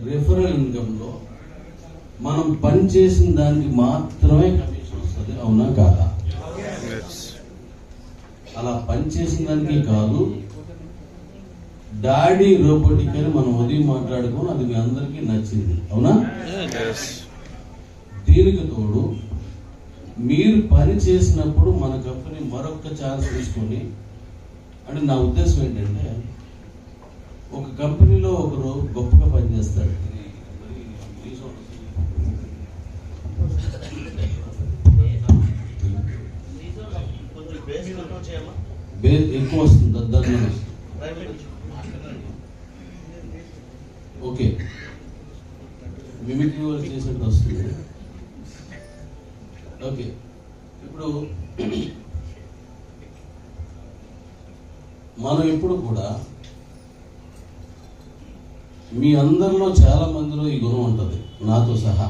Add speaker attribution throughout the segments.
Speaker 1: Referral ఇన్కంలో మనం పని చేసిన దానికి మాత్రమే కమిషన్ వస్తుంది, అవునా కాదా? అలా పని చేసిన దానికి కాదు, డాడీ రోబోటిక్ అని మనం ఉదయం మాట్లాడుకోని అది మీ అందరికీ నచ్చింది, అవునా? దీనికి తోడు మీరు పని చేసినప్పుడు మన కంపెనీ మరొక ఛాన్స్ తీసుకొని, అంటే నా ఉద్దేశం ఏంటంటే ఒక కంపెనీలో ఒకరు గొప్పగా పనిచేస్తాడు, ఎక్కువ వస్తుంది దాని ఓకే మిమిక్రీ వాళ్ళు చేసినట్టు వస్తుంది. ఓకే, ఇప్పుడు మనం ఎప్పుడు కూడా మీ అందరిలో చాలా మందిలో ఈ గుణం ఉంటుంది, నాతో సహా.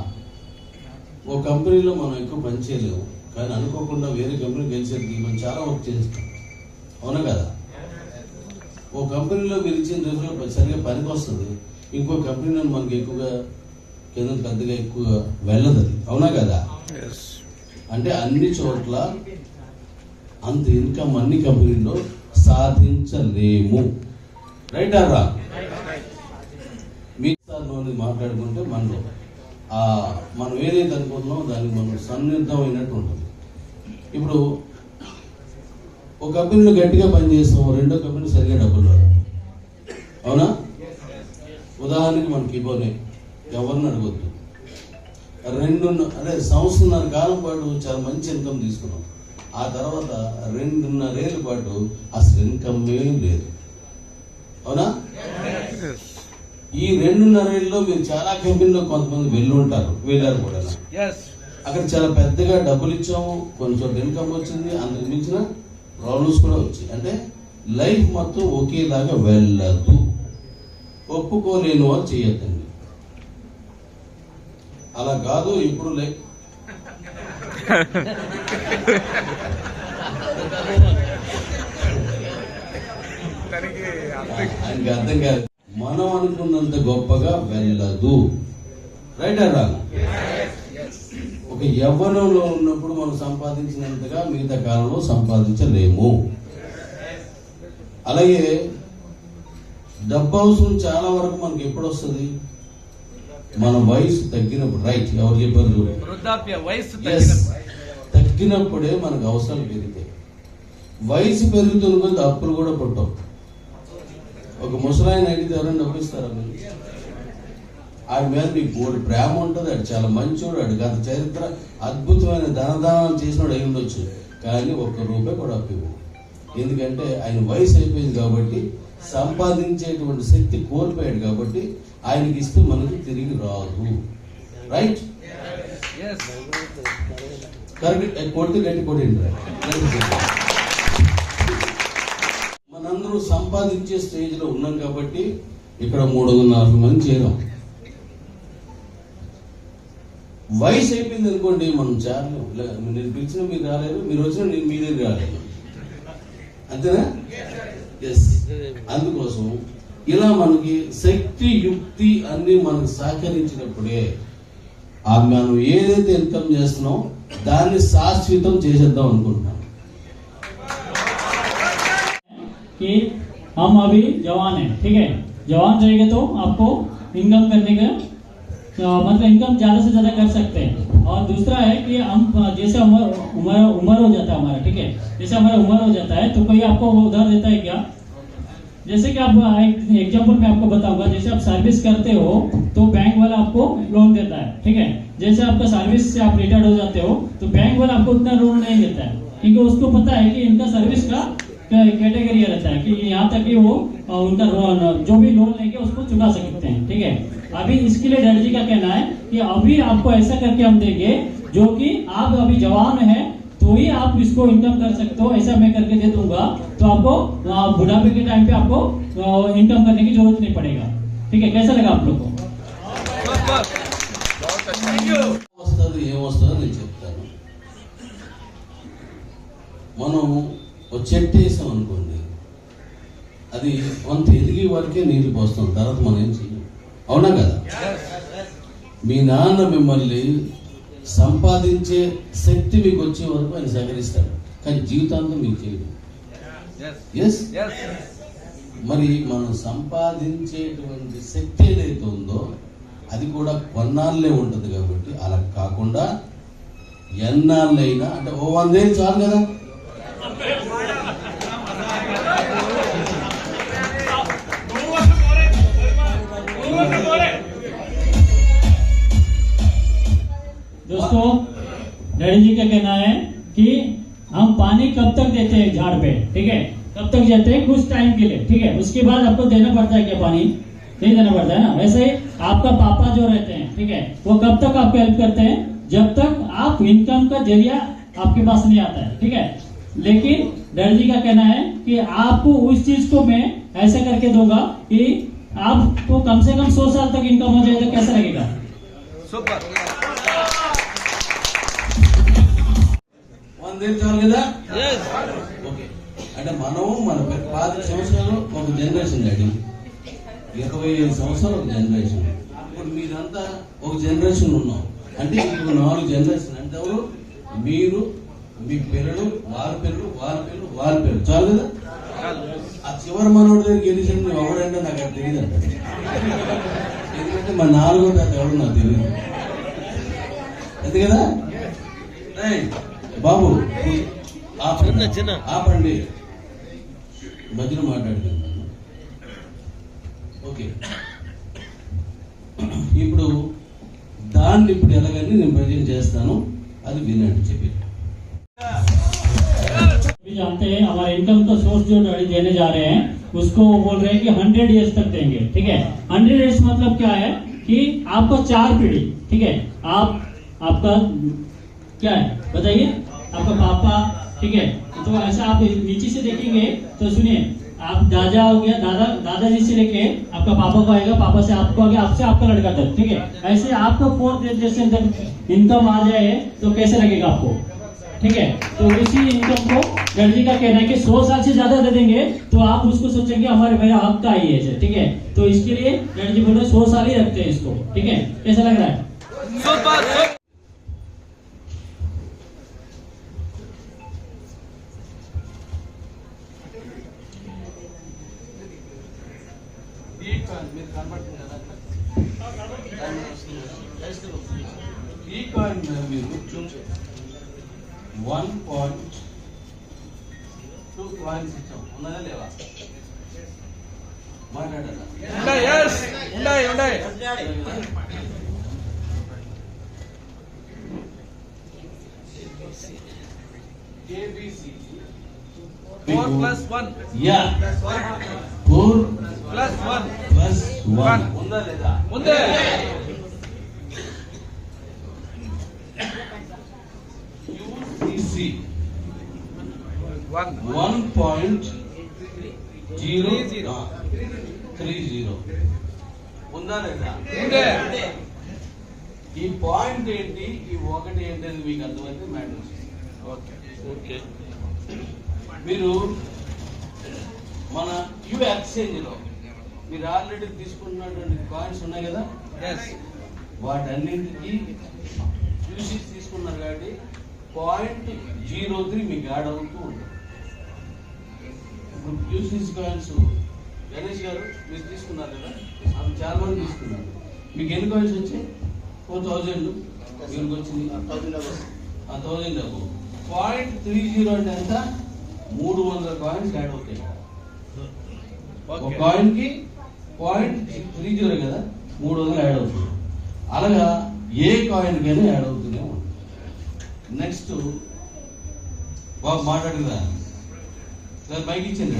Speaker 1: ఓ కంపెనీలో మనం ఎక్కువ పని చేయలేము, కానీ అనుకోకుండా వేరే కంపెనీ గెలిచేది మనం చాలా వర్క్ చేస్తాం, అవునా కదా? ఓ కంపెనీలో మీరు ఇచ్చిన రిఫరల్ సరిగ్గా పనికి వస్తుంది, ఇంకో కంపెనీలో మనకి ఎక్కువగా కింద పెద్దగా ఎక్కువ వెళ్ళదు, అది అవునా కదా? అంటే అన్ని చోట్ల అంత ఇన్కమ్ అన్ని కంపెనీలో సాధించలేము, రైట్ ఆర్ రాంగ్? మీసారి మాట్లాడుకుంటే మనలో మనం ఏదైతే అనుకుంటున్నామో దానికి మనం సన్నిహితం అయినట్టు ఉంటుంది. ఇప్పుడు ఒక కంపెనీలో గట్టిగా పనిచేస్తాం, రెండో కంపెనీ సరిగ్గా డబ్బులు రాదు, అవునా? ఉదాహరణకి మనకి ఇవ్వనే ఎవరిని అడగొద్దు, సంవత్సరాల కాలం పాటు చాలా మంచి ఇన్కమ్ తీసుకున్నాం, ఆ తర్వాత 2.5 ఏళ్ళ పాటు అసలు ఇన్కమ్ లేదు, అవునా? ఈ 2.5 ఏళ్ళలో మీరు చాలా కంపెనీలో కొంతమంది వెళ్ళారు కూడా. అక్కడ చాలా పెద్దగా డబ్బులు ఇచ్చాము, కొన్ని చోట్ల ఇన్కమ్ వచ్చింది, అందుకు మించిన ప్రాబ్లమ్స్ కూడా వచ్చాయి. అంటే లైఫ్ మొత్తం ఒకేలాగా వెళ్ళదు, ఒప్పుకోలేని వాళ్ళు చేయొద్దండి. అలా కాదు, ఇప్పుడు లైఫ్ ఆయనకి అర్థం కాదు, మనం అనుకున్నంత గొప్పగా వెళ్ళదు, రైట్ ఆర్ రాంగ్? ఒక యవ్వనంలో ఉన్నప్పుడు మనం సంపాదించినంతగా మిగతా కాలంలో సంపాదించలేము. అలాగే డబ్బు అవసరం చాలా వరకు మనకి ఎప్పుడు వస్తుంది? మన వయసు తగ్గినప్పుడు, రైట్? ఎవరు చెప్పారు? తగ్గినప్పుడే మనకు అవసరాలు పెరుగుతాయి. వయసు పెరుగుతున్న కొద్ది అప్పులు కూడా పుట్టవు. ఒక ముసలాయన అడిగితే ఎవరైనా డబ్బులు ఇస్తారా? ఆడి మీద మీకు బోర్డు ప్రేమ ఉంటుంది, ఆడు చాలా మంచోడు, ఆడు గత చరిత్ర అద్భుతమైన ధనదానాలు చేసినాడు అయి ఉండొచ్చు, కానీ ₹1 కూడా అప్పు ఇవ్వవు. ఎందుకంటే ఆయన వయసు అయిపోయింది కాబట్టి, సంపాదించేటువంటి శక్తి కోల్పోయాడు కాబట్టి ఆయనకి ఇస్తే మనకి తిరిగి రాదు, రైట్? కరెక్ట్, కొడితే గట్టి కొట్టింది. మనందరూ సంపాదించే స్టేజ్ లో ఉన్నాం కాబట్టి ఇక్కడ 340 మంది చేరాం. వయసు అయిపోయింది అనుకోండి, మనం చేరలేము. నేను పిలిచిన మీరు రాలేరు, మీరు వచ్చినా నేను మీ దగ్గర రాలేను, అంతేనా? ఎస్. అందుకోసం ఇలా మనకి శక్తి యుక్తి అన్ని మనకు సహకరించినప్పుడే మనం ఏదైతే ఇన్కమ్ చేస్తున్నాం దాన్ని శాశ్వతం చేసేద్దాం అనుకుంటున్నాం.
Speaker 2: कि हम अभी जवान हैं, ठीक है? जवान रहेंगे तो आपको इनकम करने का मतलब इनकम ज़्यादा से ज़्यादा कर सकते हैं. और दूसरा है कि हम जैसे उम्र हो जाता है हमारा, ठीक है? जैसे हमारा उम्र हो जाता है तो कोई आपको उधार देता है क्या? जैसे कि आप एग्जाम्पल मैं आपको बताऊंगा, जैसे आप सर्विस करते हो तो बैंक वाला आपको लोन देता है, ठीक है? जैसे आपका सर्विस से आप रिटायर्ड हो जाते हो तो बैंक वाला आपको उतना लोन नहीं देता है, क्योंकि उसको पता है कि इनका सर्विस का कैटेगरी रहता है कि यहाँ तक कि वो उनका जो भी लोन लेंगे उसको चुका सकते हैं, ठीक है? अभी इसके लिए डैडी जी का कहना है कि अभी आपको ऐसा करके हम देंगे जो कि आप अभी जवान है तो ही आप इसको इनकम कर सकते हो, ऐसा मैं करके दे दूंगा, तो आपको बुढ़ापे के टाइम पे आपको इनकम करने की जरूरत नहीं पड़ेगा, ठीक है? कैसा लगा आप लोग को?
Speaker 1: ఏమొస్తుందో నేను చెప్తాను. మనం ఒక చెట్టు వేసాం అనుకోండి, అది కొంత ఎదిగే వరకే నీరు పోస్తాం, తర్వాత మనం ఏం చెయ్యం. అవునా కదా? మీ నాన్న మిమ్మల్ని సంపాదించే శక్తి మీకు వచ్చే వరకు ఆయన సహకరిస్తాడు, కానీ జీవితాంతం మీకు చేయడు. ఎస్, మరి మనం సంపాదించేటువంటి శక్తి ఏదైతే ఉందో అది కూడా కొన్నాళ్ళే ఉంటుంది కాబట్టి అలా కాకుండా ఎన్నాళ్ళైనా, అంటే ఓ 100 ఏళ్ళు చాలు కదా.
Speaker 2: दोस्तों, डैडी जी का कहना है कि हम पानी कब तक देते हैं झाड़ पे, ठीक है, कब तक देते हैं, कुछ टाइम के लिए, ठीक है, उसके बाद आपको देना पड़ता है क्या पानी? नहीं देना पड़ता है ना। वैसे ही आपका पापा जो रहते हैं, ठीक है, वो कब तक आपको हेल्प करते हैं? जब तक आप इनकम का जरिया आपके पास नहीं आता है, ठीक है। लेकिन डैडी जी का कहना है कि आपको उस चीज को मैं ऐसे करके दूंगा कि आपको कम से कम 100 साल तक इनकम हो जाए, तो कैसा लगेगा?
Speaker 3: సూపర్.
Speaker 1: 100 ఏళ్ళు చాలు కదా. ఓకే, అంటే మనం మన 10 సంవత్సరాలు ఒక జనరేషన్ డాడీ, 25 సంవత్సరాలు ఒక జనరేషన్. ఇప్పుడు మీరంతా ఒక జనరేషన్ ఉన్నాం అంటే ఇప్పుడు 4 జనరేషన్. అంటే ఎవరు? మీరు, మీ పిల్లలు, వారి పిల్లలు, వారి పిల్లలు, వారి పిల్లలు, చాలు కదా. ఆ చివరి మనోడి దగ్గరికి వెళ్ళి నువ్వు ఎవడంటే నాకు అది తెలియదు అంట. ఎందుకంటే మా 4వ తాత ఎవరు నాకు తెలియదు, అంతే కదా. బాబు ఆపండి, మధ్యలో మాట్లాడుతున్నాను. ఓకే, ఇప్పుడు దాన్ని ఇప్పుడు ఎలాగని నేను ప్రజెంట్ చేస్తాను, అది వినండి చెప్పి.
Speaker 2: जानते हैं हमारे इनकम का सोर्स जो डैडी देने जा रहे हैं उसको वो बोल रहे हैं कि 100 इयर्स तक देंगे, ठीक है। 100 इयर्स मतलब क्या है कि आपको 4 पीढ़ी, ठीक है, आपका क्या है बताइए, आपका पापा, ठीक है, तो ऐसा आप नीचे से देखेंगे तो सुनिए, आप दादा हो गया, दादाजी से लेके आपका पापा को आएगा, पापा से आपको आ गया, आपसे आपका लड़का तक, ठीक है। ऐसे आपका 4th जनरेशन तक इनकम आ जाए तो कैसे लगेगा आपको, ठीक है। तो उसी इनकम को डैडी जी का कहना है कि 100 साल से ज्यादा दे देंगे तो आप उसको सोचेंगे हमारे मेरा हक का ही है, ठीक है। तो इसके लिए डैडी जी बोल रहे 100 साल ही रखते हैं इसको, ठीक है। कैसा लग रहा है?
Speaker 1: ఈ కాయిన్ మీరు 1.2 కాయిన్స్ ఇచ్చాం, ఉన్నదా లేవా? మాట్లాడాలా?
Speaker 3: ఉన్నాయి.
Speaker 1: ABC
Speaker 3: 4 + 1.
Speaker 1: యా 4
Speaker 3: + 1.
Speaker 1: ఉందా లేదా?
Speaker 3: ఉంది.
Speaker 1: QCC 1.030 ఉందా లేదా?
Speaker 3: ఉంది.
Speaker 1: ఈ పాయింట్ ఏంటి, ఈ ఒకటి ఏంటి అని మీకు అర్థమైతే మ్యాటర్.
Speaker 3: ఓకే,
Speaker 1: మీరు మన క్యూ ఎక్స్చేంజ్ లో మీరు ఆల్రెడీ తీసుకున్నటువంటి కాయిన్స్ ఉన్నాయి కదా, వాటన్నింటికి క్యూసిక్స్ తీసుకున్నారు కాబట్టి 0.03 మీకు యాడ్ అవుతూ ఉంటుంది. ఇప్పుడు క్యూసిక్స్ కాయిన్స్ గణేష్ గారు మీరు తీసుకున్నారు కదా, అవి చాలా మంది తీసుకున్నారు. మీకు ఎన్ని కాయిన్స్ వచ్చాయి? 4000. మీకు వచ్చింది 1000 డబ్బు. 0.30 అంటే ఎంత? 300 కాయిన్స్ యాడ్ అవుతాయి. ఒక కాయిన్ కి 0.30 కదా, 300 యాడ్ అవుతుంది. అలాగా ఏ కాయిన్ కైనా యాడ్ అవుతూనే ఉంటుంది. నెక్స్ట్ బాబు మాట్లాడదా, బైక్ ఇచ్చింది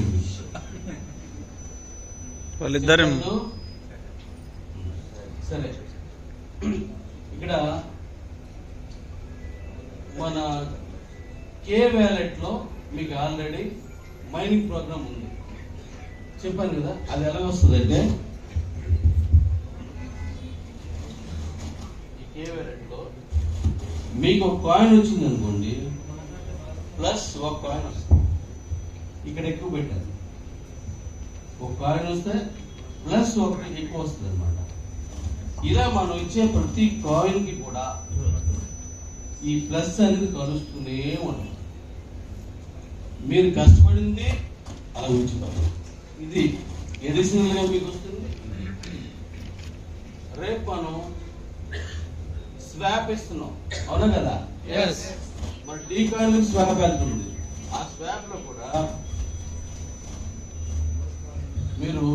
Speaker 3: వాళ్ళిద్దరు.
Speaker 1: సరే, ఇక్కడ మన కే వ్యాలెట్ లో మీకు ఆల్రెడీ మైనింగ్ ప్రోగ్రామ్ ఉంది, చెప్పాను కదా. అది ఎలా వస్తుంది అంటే కే వ్యాలెట్ లో మీకు ఒక కాయిన్ వచ్చింది అనుకోండి, ప్లస్ ఒక కాయిన్ వస్తుంది. ఇక్కడ ఎక్కువ పెట్టారు, ఒక కాయిన్ వస్తే ప్లస్ ఒకటి ఎక్కువ వస్తుంది అనమాట. ఇలా మనం ఇచ్చే ప్రతి కాయిన్ కి కూడా ఈ ప్లస్ అనేది కలుస్తూనే ఉంటుంది. మీరు కష్టపడింది అలా ఉంచుతారు. ఇది ఎడిషనల్ గా మీకు వస్తుంది. రేపు మనం స్వాప్ ఇస్తున్నాం, అవునా కదా?
Speaker 3: Yes.
Speaker 1: మన డీ కాయిన్ స్వాప్ వెళ్తుంది. ఆ స్వాప్ లో కూడా మీరు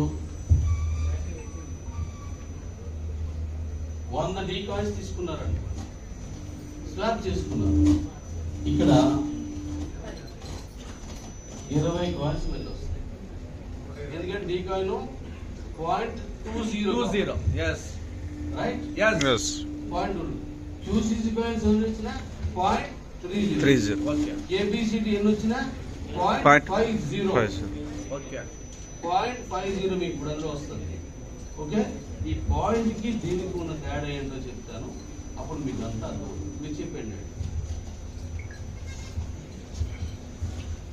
Speaker 1: 100 డీ కాయిన్స్ తీసుకున్నారండి, స్వాప్ చేసుకున్నారు. ఇక్కడ 20 కాయిన్స్ వెళ్ళి వస్తాయి. ఎందుకంటే the coin 0.20
Speaker 3: Yes.
Speaker 1: Right.
Speaker 3: Yes.
Speaker 4: Yes.
Speaker 1: Point QCC coins ఎన్ని వచ్చినా 0.30.
Speaker 3: Okay.
Speaker 1: ABCD ఎన్ని వచ్చినా
Speaker 4: Point
Speaker 1: 0.50.
Speaker 3: Okay.
Speaker 1: 0.50 మీకు ఇప్పుడు అందులో వస్తుంది. ఓకే, ఈ పాయింట్ కి దీనికి ఉన్న తేడా ఏంటో చెప్తాను, అప్పుడు మీకు అంతా అర్థం. మీరు చెప్పండి.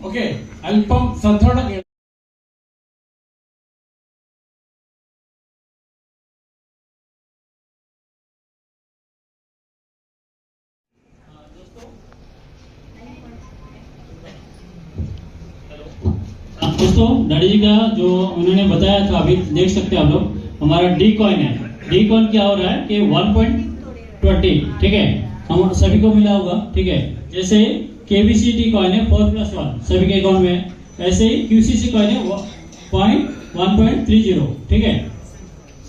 Speaker 2: ओके अल्पम सथोड़ दोस्तों डैडी जी का जो उन्होंने बताया था अभी देख सकते हैं आप लोग, हमारा डी कॉइन है। डी कॉइन क्या हो रहा है कि 1.20, ठीक है, हम सभी को मिला होगा, ठीक है। जैसे KBCD कॉइन है 4+1 सभी के अकाउंट में, ऐसे ही QCC कॉइन है 1.30, ठीक है,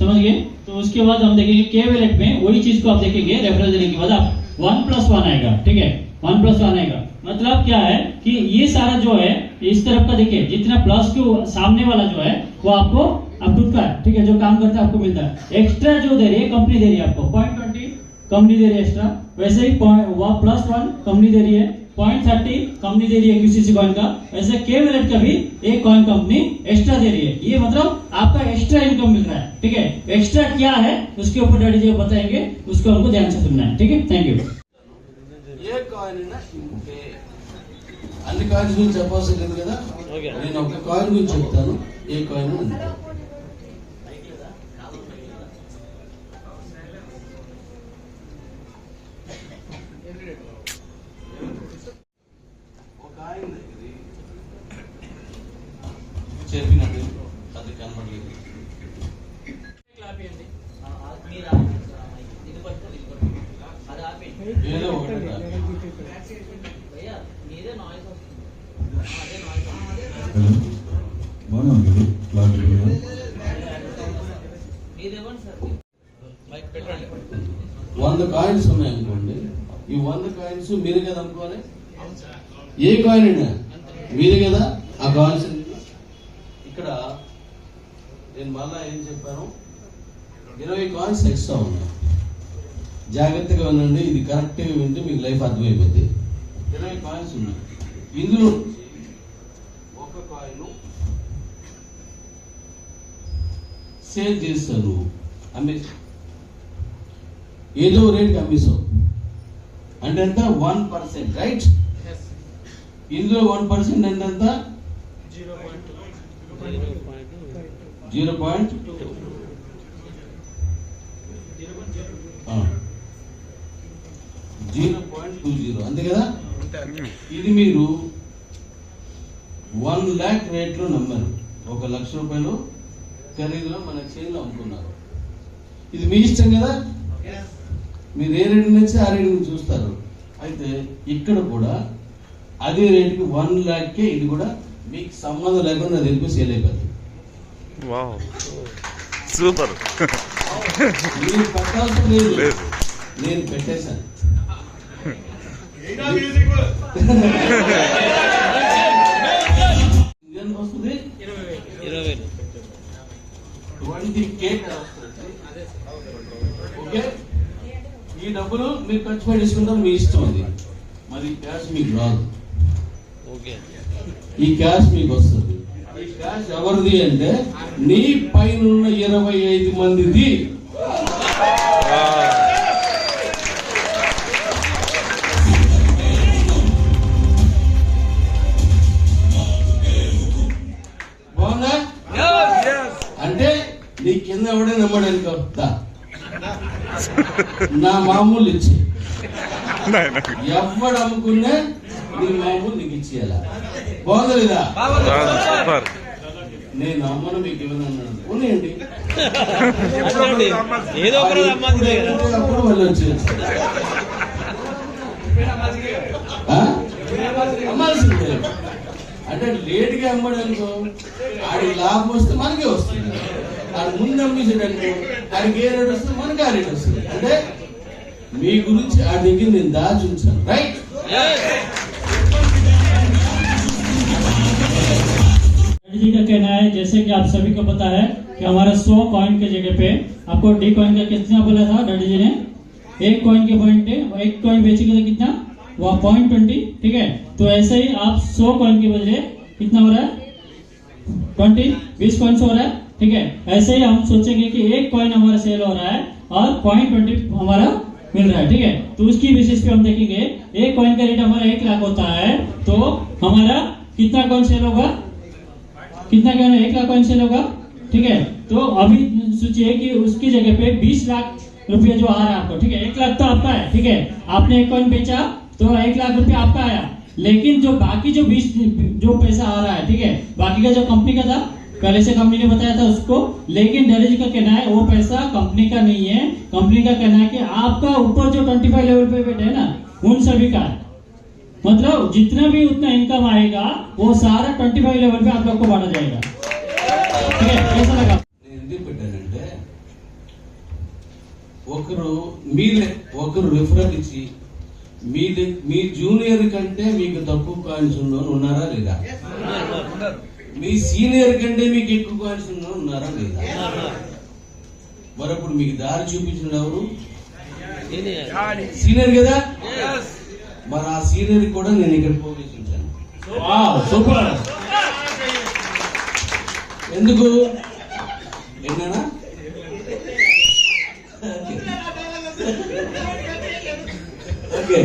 Speaker 2: समझ गए। तो उसके बाद हम देखेंगे K वैलेट में वही चीज को आप देखेंगे, रेफरेंस देने के बाद आप 1+1 आएगा, ठीक है, 1+1 आएगा। मतलब क्या है कि ये सारा जो है इस तरफ का देखिए, जितना प्लस के सामने वाला जो है वो आपको अप्रूव का है, ठीक है, जो काम करता है आपको मिलता है। एक्स्ट्रा जो दे रही है कंपनी दे रही है आपको 0.20 कंपनी दे रही है एक्स्ट्रा, वैसे ही +1 कंपनी दे रही है, 0.30 कंपनी दे रही है QCC कॉइन का, वैसे K वैलेट का भी एक कॉइन कंपनी एक्स्ट्रा दे रही है। ये मतलब आपका एक्स्ट्रा इनकम मिल रहा है, ठीक है। एक्स्ट्रा क्या है उसके ऊपर डैडी जी बताएंगे, उसको हमको ध्यान से सुनना है, ठीक है। Thank you.
Speaker 1: ఏ కాయిన్ అయినా ఇంతే. అన్ని కాయిన్స్ గురించి చెప్పాల్సి లేదు కదా, నేను ఒక కాయిన్ గురించి చెప్తాను. ఏ కాయిన్ ఇంతే. ఒక కాయిన్ దగ్గర చెప్పినట్టు అది కనపడలేదు. ఏదో ఒకటి రాదు.
Speaker 5: బాగున్నాను కదా క్లాస్
Speaker 3: Mic పెట్టండి.
Speaker 1: 100 కాయిన్స్ ఉన్నాయనుకోండి, ఈ 100 కాయిన్స్ మీరే కదా అనుకోవాలి. ఏ కాయిన్ అయినా మీరే కదా ఆ కాయిన్స్. ఇక్కడ నేను మళ్ళా ఏం చెప్పాను, 20 కాయిన్స్ ఎక్స్ట్రా ఉన్నాయి. జాగ్రత్తగా ఉండండి, ఇది కరెక్ట్గా వింటే మీకు లైఫ్ అర్థమైపోద్ది. 20 కాయిన్స్ ఉన్నాయి. ఇందులో ఒక కాయిన్ సేల్ చేస్తారు, అమ్మేసి ఏదో రేట్కి అమ్మేసావు అంటే ఎంత 1%, రైట్. ఇందులో 1% అంటే ఎంత 0.20 అంతే కదా. ఇది మీరు 1 lakh రేట్లో నమ్మారు, 1 లక్ష రూపాయలు ఖరీదులో మన చేతిలో అమ్ముకున్నారు. ఇది మీ ఇష్టం కదా, మీరు ఏ రేటు నుంచి ఆ రేటు నుంచి చూస్తారు. అయితే ఇక్కడ కూడా అదే రేటుకి 1 lakh ఇది కూడా మీకు సంబంధం లేకుండా తెలిపి సేల్ అయిపోతుంది.
Speaker 4: Wow. Super.
Speaker 1: మీరు పెట్టాల్సిన లేదు, నేను పెట్టేశాను. వస్తుంది 20K ఓకే. ఈ డబ్బులు మీరు ఖర్చు పెట్టేసుకుంటారు, మీ ఇష్టం. అది మరి క్యాష్ మీకు రాదు, ఈ క్యాష్ మీకు వస్తుంది. ఈ క్యాష్ ఎవరిది అంటే నీ పైన 25 మందిది. బాగుందా? అంటే నీ కింద ఎవడే నమ్మడానికి నా మామూలు ఇచ్చి
Speaker 4: नहीं नहीं
Speaker 1: ఎవడు అమ్ముకున్నా నీ మామూలు నీకు ఇచ్చేయాలా బాగుందా లేదా?
Speaker 4: सुपर
Speaker 1: నేను అమ్మను మీకు ఇవ్వనన్నాడు ఉన్నాయండి
Speaker 3: ఏదో ఒక రోజు అమ్మాల్సిందే కదా.
Speaker 1: అప్పుడు మళ్ళీ వచ్చేది అమ్మాల్సిందే అంటే లేట్గా అమ్మడు అనుకో ఆడికి లాభం వస్తే మనకే వస్తుంది, ఆడు ముందు అమ్మేసాడు అనుకో ఆడికి ఏ రేట్ వస్తుంది మనకి ఆ రేట్ వస్తుంది. అంటే మీ గురించి ఆ దగ్గర నేను దాచి ఉంచాను. రైట్?
Speaker 2: जी का कहना है जैसे कि आप सभी को पता है कि हमारा 100 कॉइन के जगह पे आपको डी कॉइन का कितना बोला था डैडी जी ने? एक कॉइन के पॉइंट एक कॉइन बेचेंगे तो कितना? वह 0.20, ठीक है। तो ऐसे ही आप 100 कॉइन के बदले कितना हो रहा है? 20 कॉइन हो रहा है, ठीक है। ऐसे ही हम सोचेंगे कि एक कॉइन हमारा सेल हो रहा है और 0.20 हमारा मिल रहा है, ठीक है। तो उसकी बेसिस पे हम देखेंगे एक कॉइन का रेट हमारा 1 लाख होता है तो हमारा कितना कॉइन सेल होगा? कितना कॉइन? 1 लाख कॉइन सेल होगा, ठीक है। तो अभी सोचिए कि उसकी जगह पे 20 लाख रुपया जो आ रहा है आपको, ठीक है। 1 लाख तो आपका है, ठीक है। आपने एक कॉइन बेचा तो 1 लाख रुपया आपका आया, लेकिन जो बाकी जो 20 जो पैसा आ रहा है, ठीक है, बाकी का जो कंपनी का था पहले से कंपनी ने बताया था उसको, लेकिन डैडी जी का कहना है वो पैसा कंपनी का नहीं है। कंपनी का कहना है कि आपका ऊपर जो 25 लेवल पे बैठे है ना उन सभी का है। मतलब जितना भी उतना इनकम आएगा वो सारा 25 लेवल पे आप लोग को बांटा जाएगा, ठीक है। कैसा लगा?
Speaker 1: నేను ఎందుకు పెట్టానంటే ఒకరు రిఫరల్ ఇచ్చి మీ జూనియర్ కంటే మీకు తక్కువ కాయిన్స్ ఉన్నవారు ఉన్నారా లేదా? మీ సీనియర్ కంటే మీకు ఎక్కువ కాయిన్స్ ఉన్నవారు ఉన్నారా లేదా? మరి అప్పుడు మీకు దారి చూపించిన ఎవరు? సీనియర్ కదా. మరి ఆ సీనియర్ కూడా నేను ఇక్కడ పోగేసించాను.
Speaker 2: సూపర్.
Speaker 1: ఎందుకు ఏంటన్నా? ఓకే,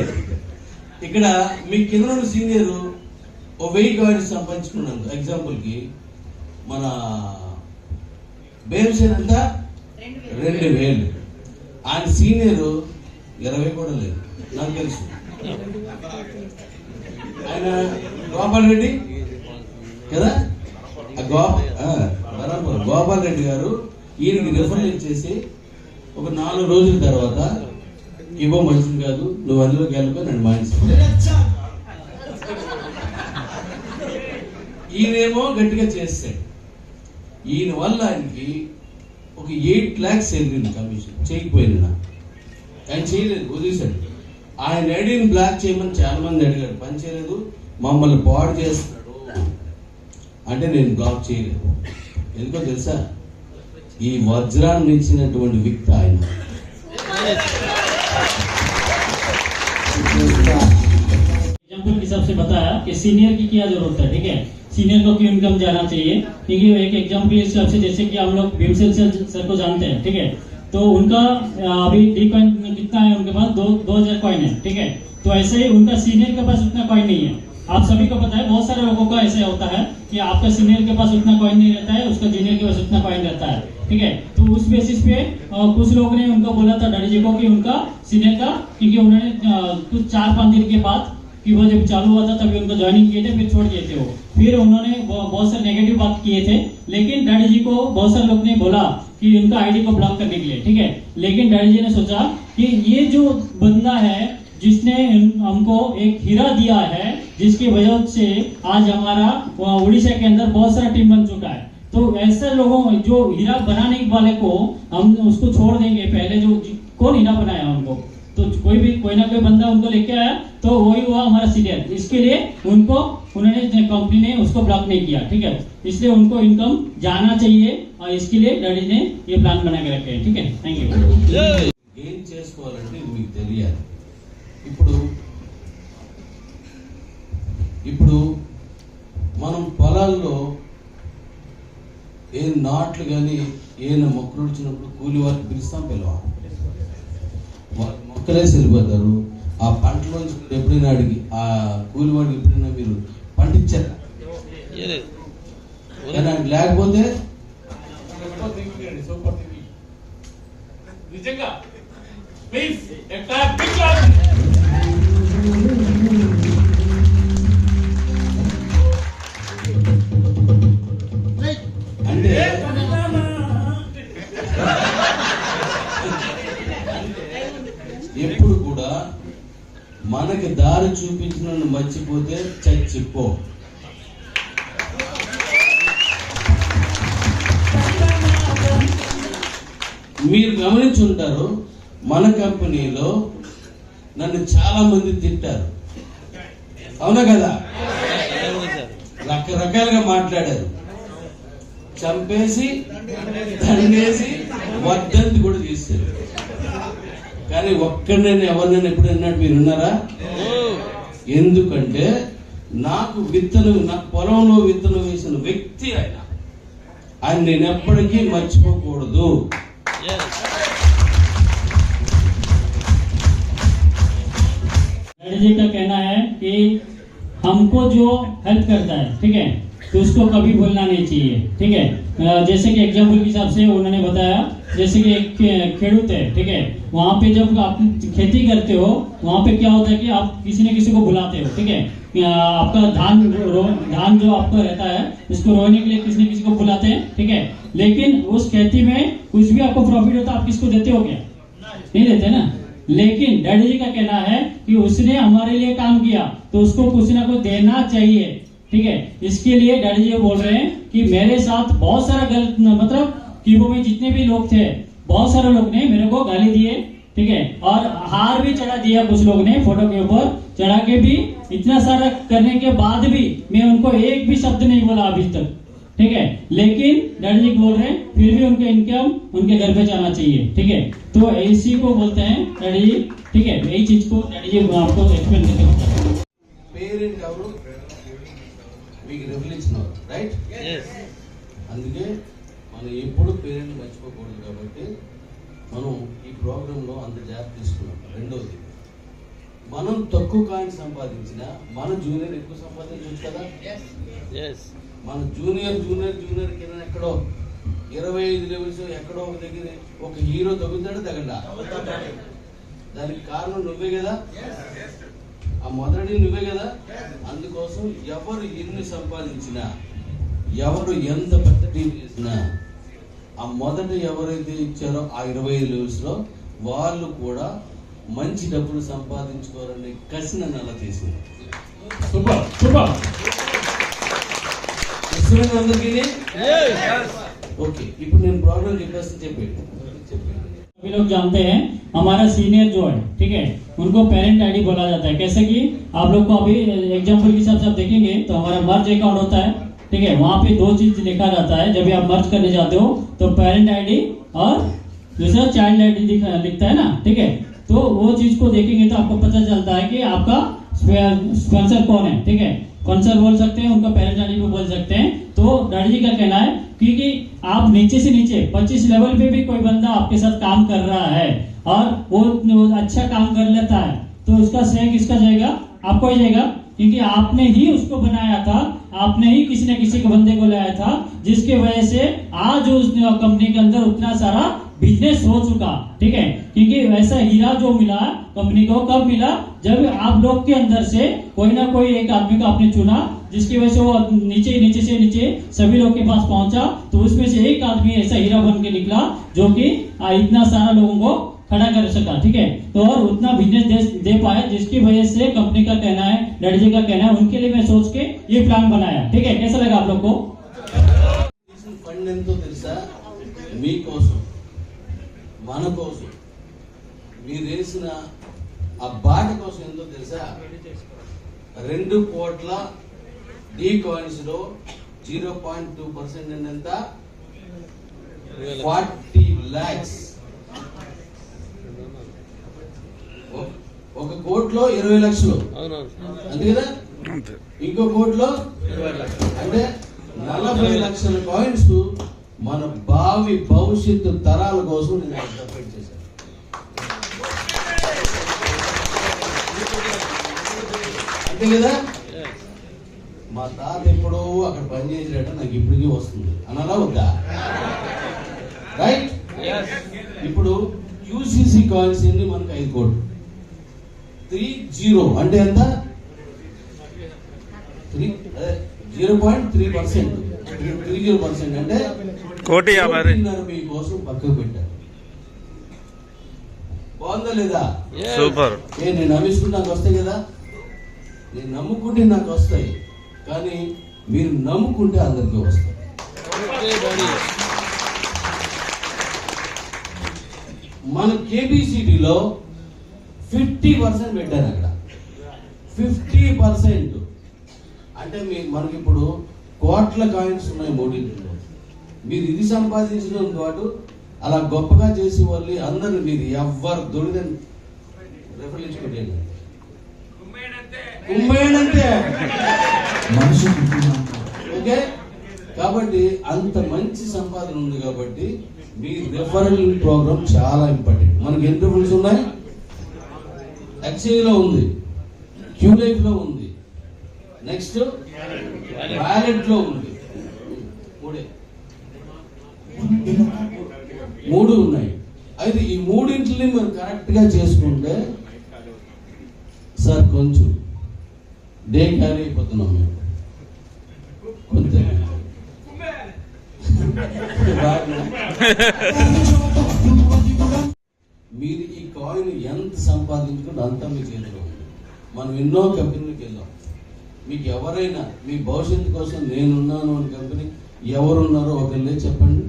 Speaker 1: ఇక్కడ మీ కింద ఉన్న సీనియర్ 1000 కాయిన్స్ సంపాదించుకున్నాను. ఎగ్జాంపుల్ కి మన బేమ్సేన్ అంతా 2000, ఆయన సీనియర్ 20 కూడా లేదు నాకు తెలుసు. ఆయన గోపాల్ రెడ్డి కదా, గోపాల్ రెడ్డి గారు ఈయనకి రిఫరల్ ఇచ్చేసి ఒక 4 రోజుల తర్వాత ఇవ్వ మంచిది కాదు, నువ్వు అందులోకి వెళ్ళిపోయి నన్ను మానేసి. ఈయనేమో గట్టిగా చేస్తాడు. ఈయన వల్ల ఆయనకి ఒక 8 lakhs వెళ్ళింది కమిషన్. చేయకపోయినా ఆయన చేయలేదు, వదిలేశాడు. ఆయన ఐడిని బ్లాక్ చేయమని చాలా మంది అడిగారు, పని చేయలేదు, మమ్మల్ని పాడు చేస్తున్నాడు అంటే నేను బ్లాక్ చేయలేదు. ఎందుకో తెలుసా? ఈ వజ్రాన్ని ఇచ్చినటువంటి వ్యక్తి ఆయన.
Speaker 2: एग्जाम्पल के हिसाब से बताया कि सीनियर की क्या जरूरत है, ठीक है। सीनियर को क्यों इनकम जाना चाहिए, क्योंकि एक एग्जाम्पल के हिसाब से जैसे कि हम लोग भीमसेन सर को जानते हैं, ठीक है। तो उनका अभी डी कॉइन कितना है उनके पास? 2000 कॉइन है, ठीक है। तो ऐसे ही उनका सीनियर के पास उतना कॉइन नहीं है। आप सभी को पता है बहुत सारे लोगों का ऐसे होता है कि आपका सीनियर के पास उतना कॉइन नहीं रहता है, उसका जूनियर के पास उतना कॉइन रहता है, ठीक है। तो उस बेसिस पे कुछ लोगों ने उनको बोला था डैडी जी को कि उनका सीनियर का, क्योंकि उन्होंने कुछ 4-5 दिन के बाद कि वो जब चालू हुआ था तभी उनको ज्वाइनिंग किए थे, फिर छोड़ दिए थे वो। फिर उन्होंने बहुत सारे नेगेटिव बात किए थे, लेकिन डैडी जी को बहुत सारे लोग ने बोला कि उनका आईडी को ब्लॉक करने के लिए, ठीक है। लेकिन डैडी जी ने सोचा कि ये जो बंदा है जिसने हमको एक हीरा दिया है, जिसकी वजह से आज हमारा उड़ीसा के अंदर बहुत सारा टीम बन चुका है, तो ऐसे लोगों जो हीरा बनाने वाले को हम उसको छोड़ देंगे। पहले जो कौन हीरा बनाया उनको, तो कोई ना कोई बंदा उनको लेके आया तो वही हुआ हमारा सीनियर। इसके लिए उन्होंने कंपनी ने उसको ब्लॉक नहीं किया, ठीक है। इसलिए उनको इनकम जाना चाहिए और इसके लिए डैडी ने ये प्लान बना के रखे हैं, ठीक है। Thank you.
Speaker 1: ఏం చేసుకోవాలంటే ఇది మీకు తెలియాలి. ఇప్పుడు మనం పొలాల్లో ఏ నాట్లు కానీ ఏమైనా మొక్కలు వచ్చినప్పుడు కూలి వారికి పిలుస్తాం, పిలవాలి. మొక్కలేసి వెళ్ళిపోతారు. ఆ పంటలోంచి ఎప్పుడైనా అడిగి ఆ కూలి వాడికి ఎప్పుడైనా మీరు పండించారా? లేకపోతే
Speaker 3: నిజంగా ప్లీజ్ ఎక్కడ బిగ్ క్లాస్
Speaker 1: అంటే ఎప్పుడు కూడా మనకి దారి చూపించిన మర్చిపోతే చచ్చిపో. మీరు గమనించుంటారు, మన కంపెనీలో నన్ను చాలా మంది తిట్టారు, అవునా కదా? రకరకాలుగా మాట్లాడారు, చంపేసి దండేసి వర్ధంతి కూడా చేశారు. కానీ ఒక్కడైనా ఎవరినైనా ఎప్పుడు అన్నాడు మీరు ఉన్నారా? ఎందుకంటే నాకు పొలంలో విత్తనం వేసిన వ్యక్తి ఆయన నేను ఎప్పటికీ మర్చిపోకూడదు.
Speaker 2: जी का कहना है कि हमको जो हेल्प करता है, ठीक है, तो उसको कभी भूलना नहीं चाहिए, ठीक है। जैसे कि एग्जाम्पल के हिसाब से उन्होंने बताया, जैसे कि एक खेडूत है, ठीक है, वहाँ पे जब आप खेती करते हो वहाँ पे क्या होता है कि आप किसी न किसी को बुलाते हो, ठीक है। आपका धान जो आपका रहता है उसको रोने के लिए किसी न किसी को बुलाते हैं, ठीक है। लेकिन उस खेती में कुछ भी आपको प्रॉफिट होता है आप किसको देते हो? क्या नहीं देते ना। लेकिन डैडी जी का कहना है कि उसने हमारे लिए काम किया तो उसको कुछ ना कुछ देना चाहिए, ठीक है। इसके लिए डैडी जी बोल रहे हैं कि मेरे साथ बहुत सारा गलत, मतलब कीबो में जितने भी लोग थे बहुत सारे लोग ने मेरे को गाली दिए, ठीक है, और हार भी चढ़ा दिया कुछ लोग ने, फोटो के ऊपर चढ़ा के भी। इतना सारा करने के बाद भी मैं उनको एक भी शब्द नहीं बोला अभी तक, ठीक है। लेकिन डैडी जी बोल रहे हैं फिर भी उनके इनकम उनके घर पे जाना चाहिए, ठीक है। तो इसी को बोलते हैं डैडी जी, ठीक है। यही चीज को डैडी जी आपको एक्सप्लेन करके बताएं।
Speaker 1: పేరెంట్ ఎవరు? మీకు రెవల్యూషన్ ఎవరు? రైట్. అందుకే మనం ఎప్పుడు పేరెంట్ మర్చిపోకూడదు. కాబట్టి మనం ఈ ప్రోగ్రాంలో అంత జాగ్రత్త తీసుకున్నాం. రెండోది, మనం తక్కువ కాయిన్ సంపాదించినా మన జూనియర్ ఎక్కువ సంపాదించవచ్చు కదా. మన జూనియర్ కింద ఎక్కడో 25 లెవెల్స్ ఎక్కడో ఒక దగ్గర ఒక హీరో తగ్గుతాడు తగడా. దానికి కారణం నువ్వే కదా, ఆ మొదటి నువ్వే కదా. అందుకోసం ఎవరు ఎన్ని సంపాదించినా, ఎవరు ఎంత పెద్ద టీం చేసినా, ఆ మొదట ఎవరైతే ఇచ్చారో ఆ 25 లెవెల్స్ లో వాళ్ళు కూడా మంచి డబ్బులు సంపాదించుకోవాలని కసి నన్ను అలా చేసింది.
Speaker 2: Super super.
Speaker 1: అందరికీ ఓకే. ఇప్పుడు నేను ప్రోగ్రామ్ చెప్పాను.
Speaker 2: सभी लोग जानते हैं हमारा सीनियर जो है, ठीक है, उनको पेरेंट आईडी बोला जाता है। कैसे कि आप लोग को अभी एग्जांपल के हिसाब से आप देखेंगे तो हमारा मर्ज अकाउंट होता है, ठीक है। वहाँ पे दो चीज लिखा जाता है जब भी आप मर्ज करने जाते हो, तो पेरेंट आईडी और दूसरा चाइल्ड आईडी लिखता है ना, ठीक है। तो वो चीज को देखेंगे तो आपको पता चलता है कि आपका स्पॉन्सर कौन है, ठीक है। स्पॉन्सर बोल सकते हैं, उनका पेरेंट आईडी भी बोल सकते हैं। तो डैडी जी का कहना है क्योंकि आप नीचे से नीचे 25 लेवल पे भी कोई बंदा आपके साथ काम कर रहा है और वो अच्छा काम कर लेता है तो उसका श्रेय किसका जाएगा? आपको ही जाएगा, क्योंकि आपने ही उसको बनाया था, आपने ही किसी न किसी के बंदे को लाया था, जिसके वजह से आज उस कंपनी के अंदर उतना सारा बिजनेस हो चुका, ठीक है। क्योंकि वैसा हीरा जो मिला कंपनी को कब मिला? जब आप लोग के अंदर से कोई ना कोई एक आदमी को आपने चुना, जिसकी वजह से वो नीचे से नीचे सभी लोग के पास पहुंचा। तो उसमें से एक आदमी ऐसा हीरा बन के निकला जो कि इतना सारा लोगों को खड़ा कर सका, ठीक है। तो और उतना बिजनेस दे पाए, जिसकी वजह से कंपनी का कहना है, डैडी जी का कहना है, उनके लिए मैं सोच के ये प्लान बनाया, ठीक है। कैसा लगा आप लोग को?
Speaker 1: ఫండ్ ఎంతో తెలుసా? మీకోసం, మన కోసం, మీరు వేసిన ఆ బాట కోసం ఎంతో తెలుసా? 2 కోట్ల డి కాయిన్స్ లో 0.2% ఎంత? 40 lakhs. 1 కోట్లో 20 లక్షలు అంతే కదా. ఇంకో కోట్లో అంటే 40 లక్షల కాయిన్స్ మన భావి భవిష్యత్తు తరాల కోసం నేను సపరేట్ చేశాను. అంతే కదా. మా తాత ఎప్పుడో అక్కడ పనిచేసేట నాకు ఇప్పటికీ వస్తుంది అనాలా వద్దా? రైట్. ఇప్పుడు యూసీసీ కాయిన్స్ ఎన్ని మనకు 5 కోట్లు 30 అంటే ఎంత 0.3%. 30% అంటే
Speaker 4: 1,50,000
Speaker 1: మీకోసం పక్కకు పెట్టారు. బాగుందా లేదా?
Speaker 4: సూపర్.
Speaker 1: నేను నమ్మించుకుంటే నాకు వస్తాయి కదా, నేను నమ్ముకుంటే నాకు వస్తాయి, కానీ మీరు నమ్ముకుంటే అందరికీ వస్తాయి. మన కేబిసిటీలో 50% పెట్టారు. అక్కడ 50% అంటే మనకి ఇప్పుడు కోట్ల కాయిన్స్ ఉన్నాయి మూడింటిలో. మీరు ఇది సంపాదించడం పాటు అలా గొప్పగా చేసి వాళ్ళు అందరూ మీరు ఎవ్వరు దొరిదని రెఫరెన్స్ పెట్టండి. కుమ్మేనంతే మనిషి. ఓకే, కాబట్టి అంత మంచి సంపాదన ఉంది కాబట్టి మీ రెఫరల్ ప్రోగ్రామ్ చాలా ఇంపార్టెంట్. మనకి ఎన్ని రెఫరెన్స్ ఉన్నాయి? ఎక్స్చేంజ్ లో ఉంది, క్యూ లైఫ్ లో ఉంది, నెక్స్ట్ వ్యాలెట్ లో ఉంది. మూడు ఉన్నాయి. అయితే ఈ మూడింటిని మనం కరెక్ట్ గా చేసుకుంటే సార్ కొంచెం డే క్యారీ అయిపోతున్నాం మేము. కొంచెం మీరు ఈ కాయిన్ ఎంత సంపాదించుకుంటే అంత మీ చేతిలో ఉంది. మనం ఎన్నో కంపెనీలకు వెళ్ళాం. మీకు ఎవరైనా మీ భవిష్యత్తు కోసం నేనున్నాను అని కంపెనీ ఎవరున్నారో ఒకళ్ళే చెప్పండి.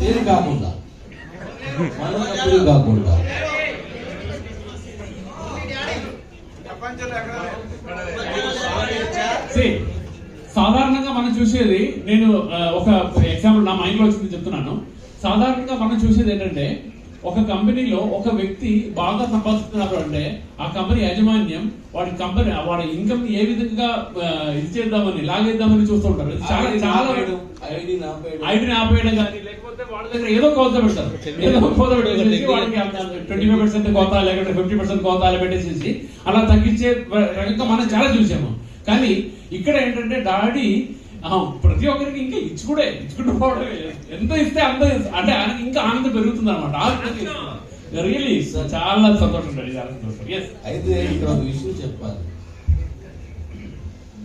Speaker 1: నేను కాకుండా, మన కంపెనీ కాకుండా.
Speaker 3: సాధారణంగా మనం చూసేది, నేను ఒక ఎగ్జాంపుల్ నా మైండ్ లో వచ్చింది చెప్తున్నాను. సాధారణంగా మనం చూసేది ఏంటంటే, ఒక కంపెనీలో ఒక వ్యక్తి బాగా సంపాదిస్తున్నారు అంటే ఆ కంపెనీ యాజమాన్యం వాడి ఇన్కమ్ ఏ విధంగా ఇది చేద్దామని లాగేద్దామని చూస్తుంటారు. చాలా చాలా ఐడిని ఆపేయడం కానీ, లేకపోతే వాళ్ళ దగ్గర ఏదో కోత పెడతారు. ఏదో కోత పెట్టేసి వాళ్ళకి 25% కోత, లేకపోతే 50% కోత అలా పెట్టేసేసి అలా తగ్గించే రకంగా మనం చాలా చూసాము. కానీ ఇక్కడ ఏంటంటే డాడీ ప్రతి ఒక్కరికి ఇంకా ఇచ్చుకుంటూ పోవడమే. ఎంత ఇస్తే అంత, అంటే ఆయనకి ఇంకా ఆనందం పెరుగుతుంది అనమాట. రియలీ చాలా సంతోషం.
Speaker 1: అయితే ఇక్కడ ఒక విషయం చెప్పాలి.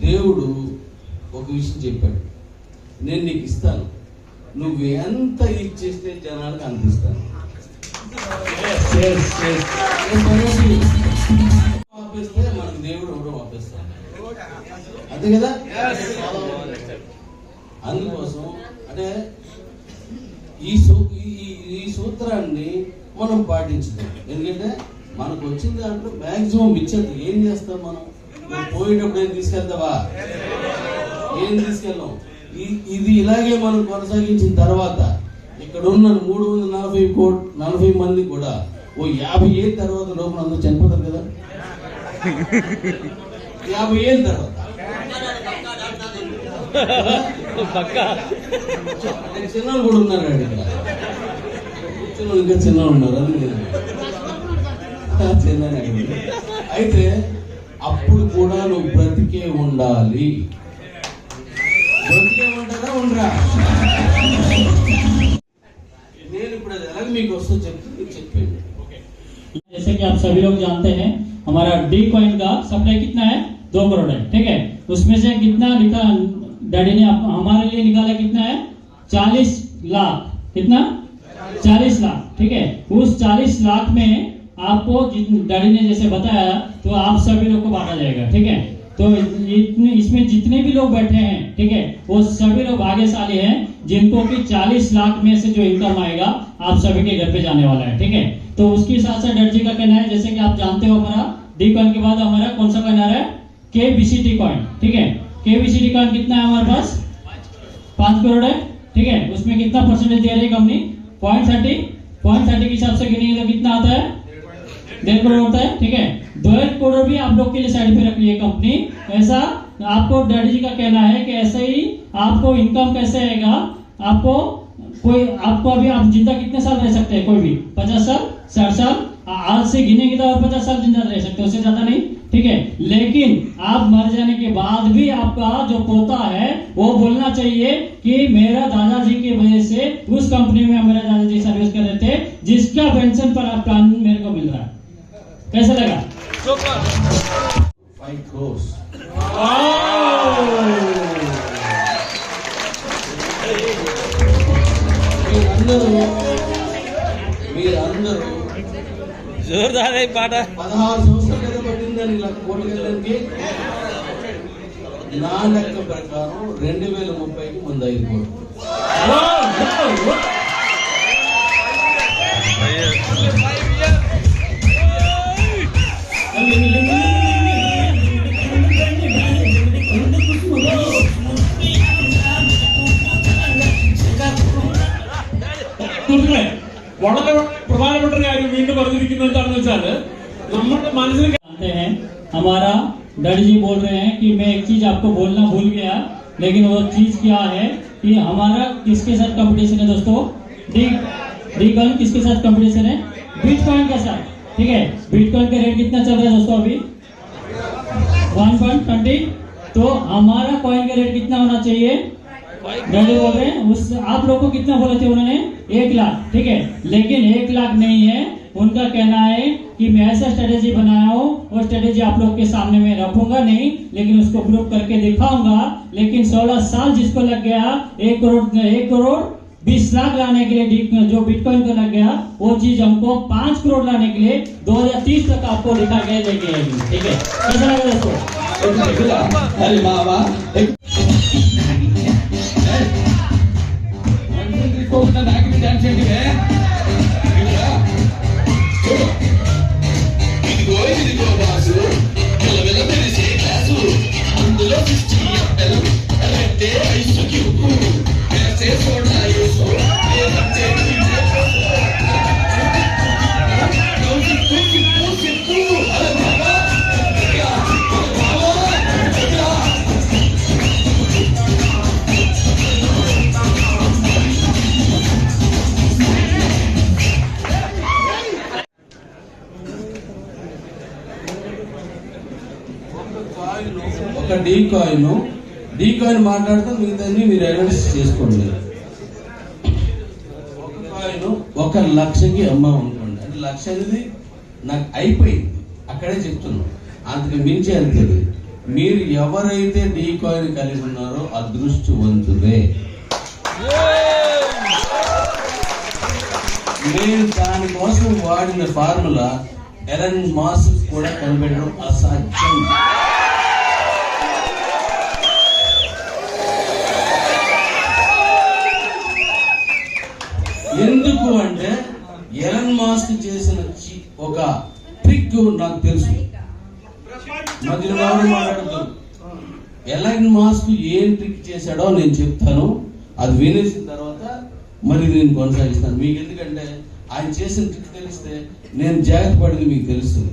Speaker 1: దేవుడు ఒక విషయం చెప్పాడు, నేను నీకు ఇస్తాను, నువ్వు ఎంత ఇచ్చేస్తే జనానికి అందిస్తాను. ఆపేస్తే మనకు దేవుడు ఎవడో ఆపేస్తాను, అంతే కదా? అందుకోసం అంటే ఈ సూత్రాన్ని మనం పాటించుతాం. ఎందుకంటే మనకు వచ్చిన దాంట్లో మాక్సిమం ఇచ్చేది. ఏం చేస్తాం మనం? పోయేటప్పుడు ఏం తీసుకెళ్తావా? ఏం తీసుకెళ్ళాం? ఇది ఇలాగే మనం కొనసాగించిన తర్వాత ఇక్కడ ఉన్న 340 మంది కూడా ఓ 50 ఏళ్ళ తర్వాత లోపల అందరూ చనిపోతారు కదా. 50 ఏళ్ళ తర్వాత చిన్నలు కూడా ఉన్నారు ఇక్కడ. ఇంకా చిన్నలు ఉన్నారు అని చిన్న. అయితే అప్పుడు కూడా నువ్వు బ్రతికే ఉండాలి. బ్రతికే ఉంటారా ఉండరా? నేను ఇప్పుడు అది ఎలాగ మీకు వస్తూ చెప్తే చెప్పండి.
Speaker 2: जैसे कि आप सभी लोग जानते हैं, हमारा डी कॉइन का सप्लाई कितना है? 2 करोड़ है, ठीक है। उसमें से कितना लिखा डैडी ने हमारे लिए निकाला, कितना है? 40 लाख। कितना? 40 लाख, ठीक है। उस 40 लाख में आपको डैडी ने जैसे बताया तो आप सभी लोग को बांटा जाएगा, ठीक है। तो इसमें जितने भी लोग बैठे हैं, ठीक है, वो सभी लोग भाग्यशाली हैं जिनको कि 40 लाख में से जो इनकम आएगा आप सभी के घर पे जाने वाला है, ठीक है। तो उसके साथ साथ डैडी जी का कहना है, जैसे कि आप जानते हो हमारा डी कॉइन के बाद हमारा कौन सा कॉइन आ रहा है? केबीसीटी कॉइन, ठीक है। केबीसीटी कॉइन कितना है हमारे पास? 5 करोड़ है, ठीक है। उसमें कितना परसेंटेज दे रही है कंपनी? 0.30 के हिसाब से गिनेंगे तो कितना आता है? 1.5 करोड़ होता है, ठीक है। 2 करोड़ भी आप लोग के लिए साइड पे रखी है कंपनी। ऐसा आपको डैडी जी का कहना है कि ऐसे ही आपको इनकम कैसे आएगा? आपको अभी आप जिंदा कितने साल रह सकते हैं? कोई भी 50 साल, 60 साल, आज से गिनेंगे तो और 50 साल जिंदा रह सकते हैं, उससे ज्यादा नहीं, ठीक है। लेकिन आप मर जाने के बाद भी आपका जो पोता है वो बोलना चाहिए कि मेरा दादाजी की वजह से उस कंपनी में मेरा दादाजी सर्विस कर रहे थे जिसके पेंशन प्लान मेरे को मिल रहा है, कैसा लगा?
Speaker 1: 5 crores. మీరందరూ
Speaker 4: जोरदार है पाटा
Speaker 1: 16 సంవత్సరాలు కదా పట్టిందని ఇలా కోటికి వెళ్ళడానికి. నా లెక్క ప్రకారం 2030కి ముందు 5 కోట్లు.
Speaker 3: വളരെ പ്രധാനപ്പെട്ട ഒരു കാര്യം വീണ്ടും പറഞ്ഞിരിക്കുന്നത് എന്താണെന്ന് വെച്ചാൽ നമ്മുടെ മനസ്സിൽ
Speaker 2: जानते हैं हमारा डैडी जी बोल रहे हैं कि मैं एक चीज आपको बोलना भूल गया, लेकिन वो चीज क्या है कि हमारा किसके साथ कंपटीशन है दोस्तों? डी कॉइन किसके साथ कंपटीशन है? बिटकॉइन के साथ, ठीक है। बिटकॉइन का रेट कितना चल रहा है दोस्तों अभी? 1.20। तो हमारा कॉइन का रेट कितना होना चाहिए? डैडी बोल रहे हैं उस आप लोग को कितना बोले थे उन्होंने? 1 लाख, ठीक है। लेकिन 1 लाख नहीं है, उनका कहना है कि मैं ऐसा स्ट्रेटेजी बनाया हूँ, वो स्ट्रेटेजी आप लोग के सामने में रखूंगा नहीं, लेकिन उसको प्रूव करके दिखाऊंगा। लेकिन 16 साल जिसको लग गया 1 करोड़ 20 लाख लाने के लिए जो बिटकॉइन को लग गया, वो चीज हमको 5 करोड़ लाने के लिए 2030 तक आपको दिखा के लेके आएगी, ठीक है। कैसा लगा दोस्तों?
Speaker 1: अरे बाबा ఒక డీ కాయిన్ మాట్లాడితే మిగతాన్ని మీరు అనాలిసిస్ చేసుకోండి. ఒక కాయిన్ 1 లక్షకి అమ్మాం అనుకోండి, అంటే 1 లక్ష అనేది నాకు అయిపోయింది, అక్కడే చెప్తున్నాను. అంతకు మించి వెళ్తుంది. మీరు ఎవరైతే డీ కాయిన్ కలిగి ఉన్నారో అదృష్టవంతులే. నేను దానికోసం వాడిన ఫార్ములా ఎలన్ మాస్క్ కూడా కనిపెట్టడం అసాధ్యం. ఎందుకు అంటే ఎలన్ మాస్క్ చేసిన ఒక ట్రిక్ నాకు తెలుసు. మధ్యలో మాట్లాడుతాను. ఎలన్ మాస్క్ ఏం ట్రిక్ చేశాడో నేను చెప్తాను, అది వినేసిన తర్వాత మరి నేను కొనసాగిస్తాను మీకు. ఎందుకంటే ఆయన చేసిన ట్రిక్ తెలిస్తే నేను జాగ్రత్త పడింది మీకు తెలుస్తుంది.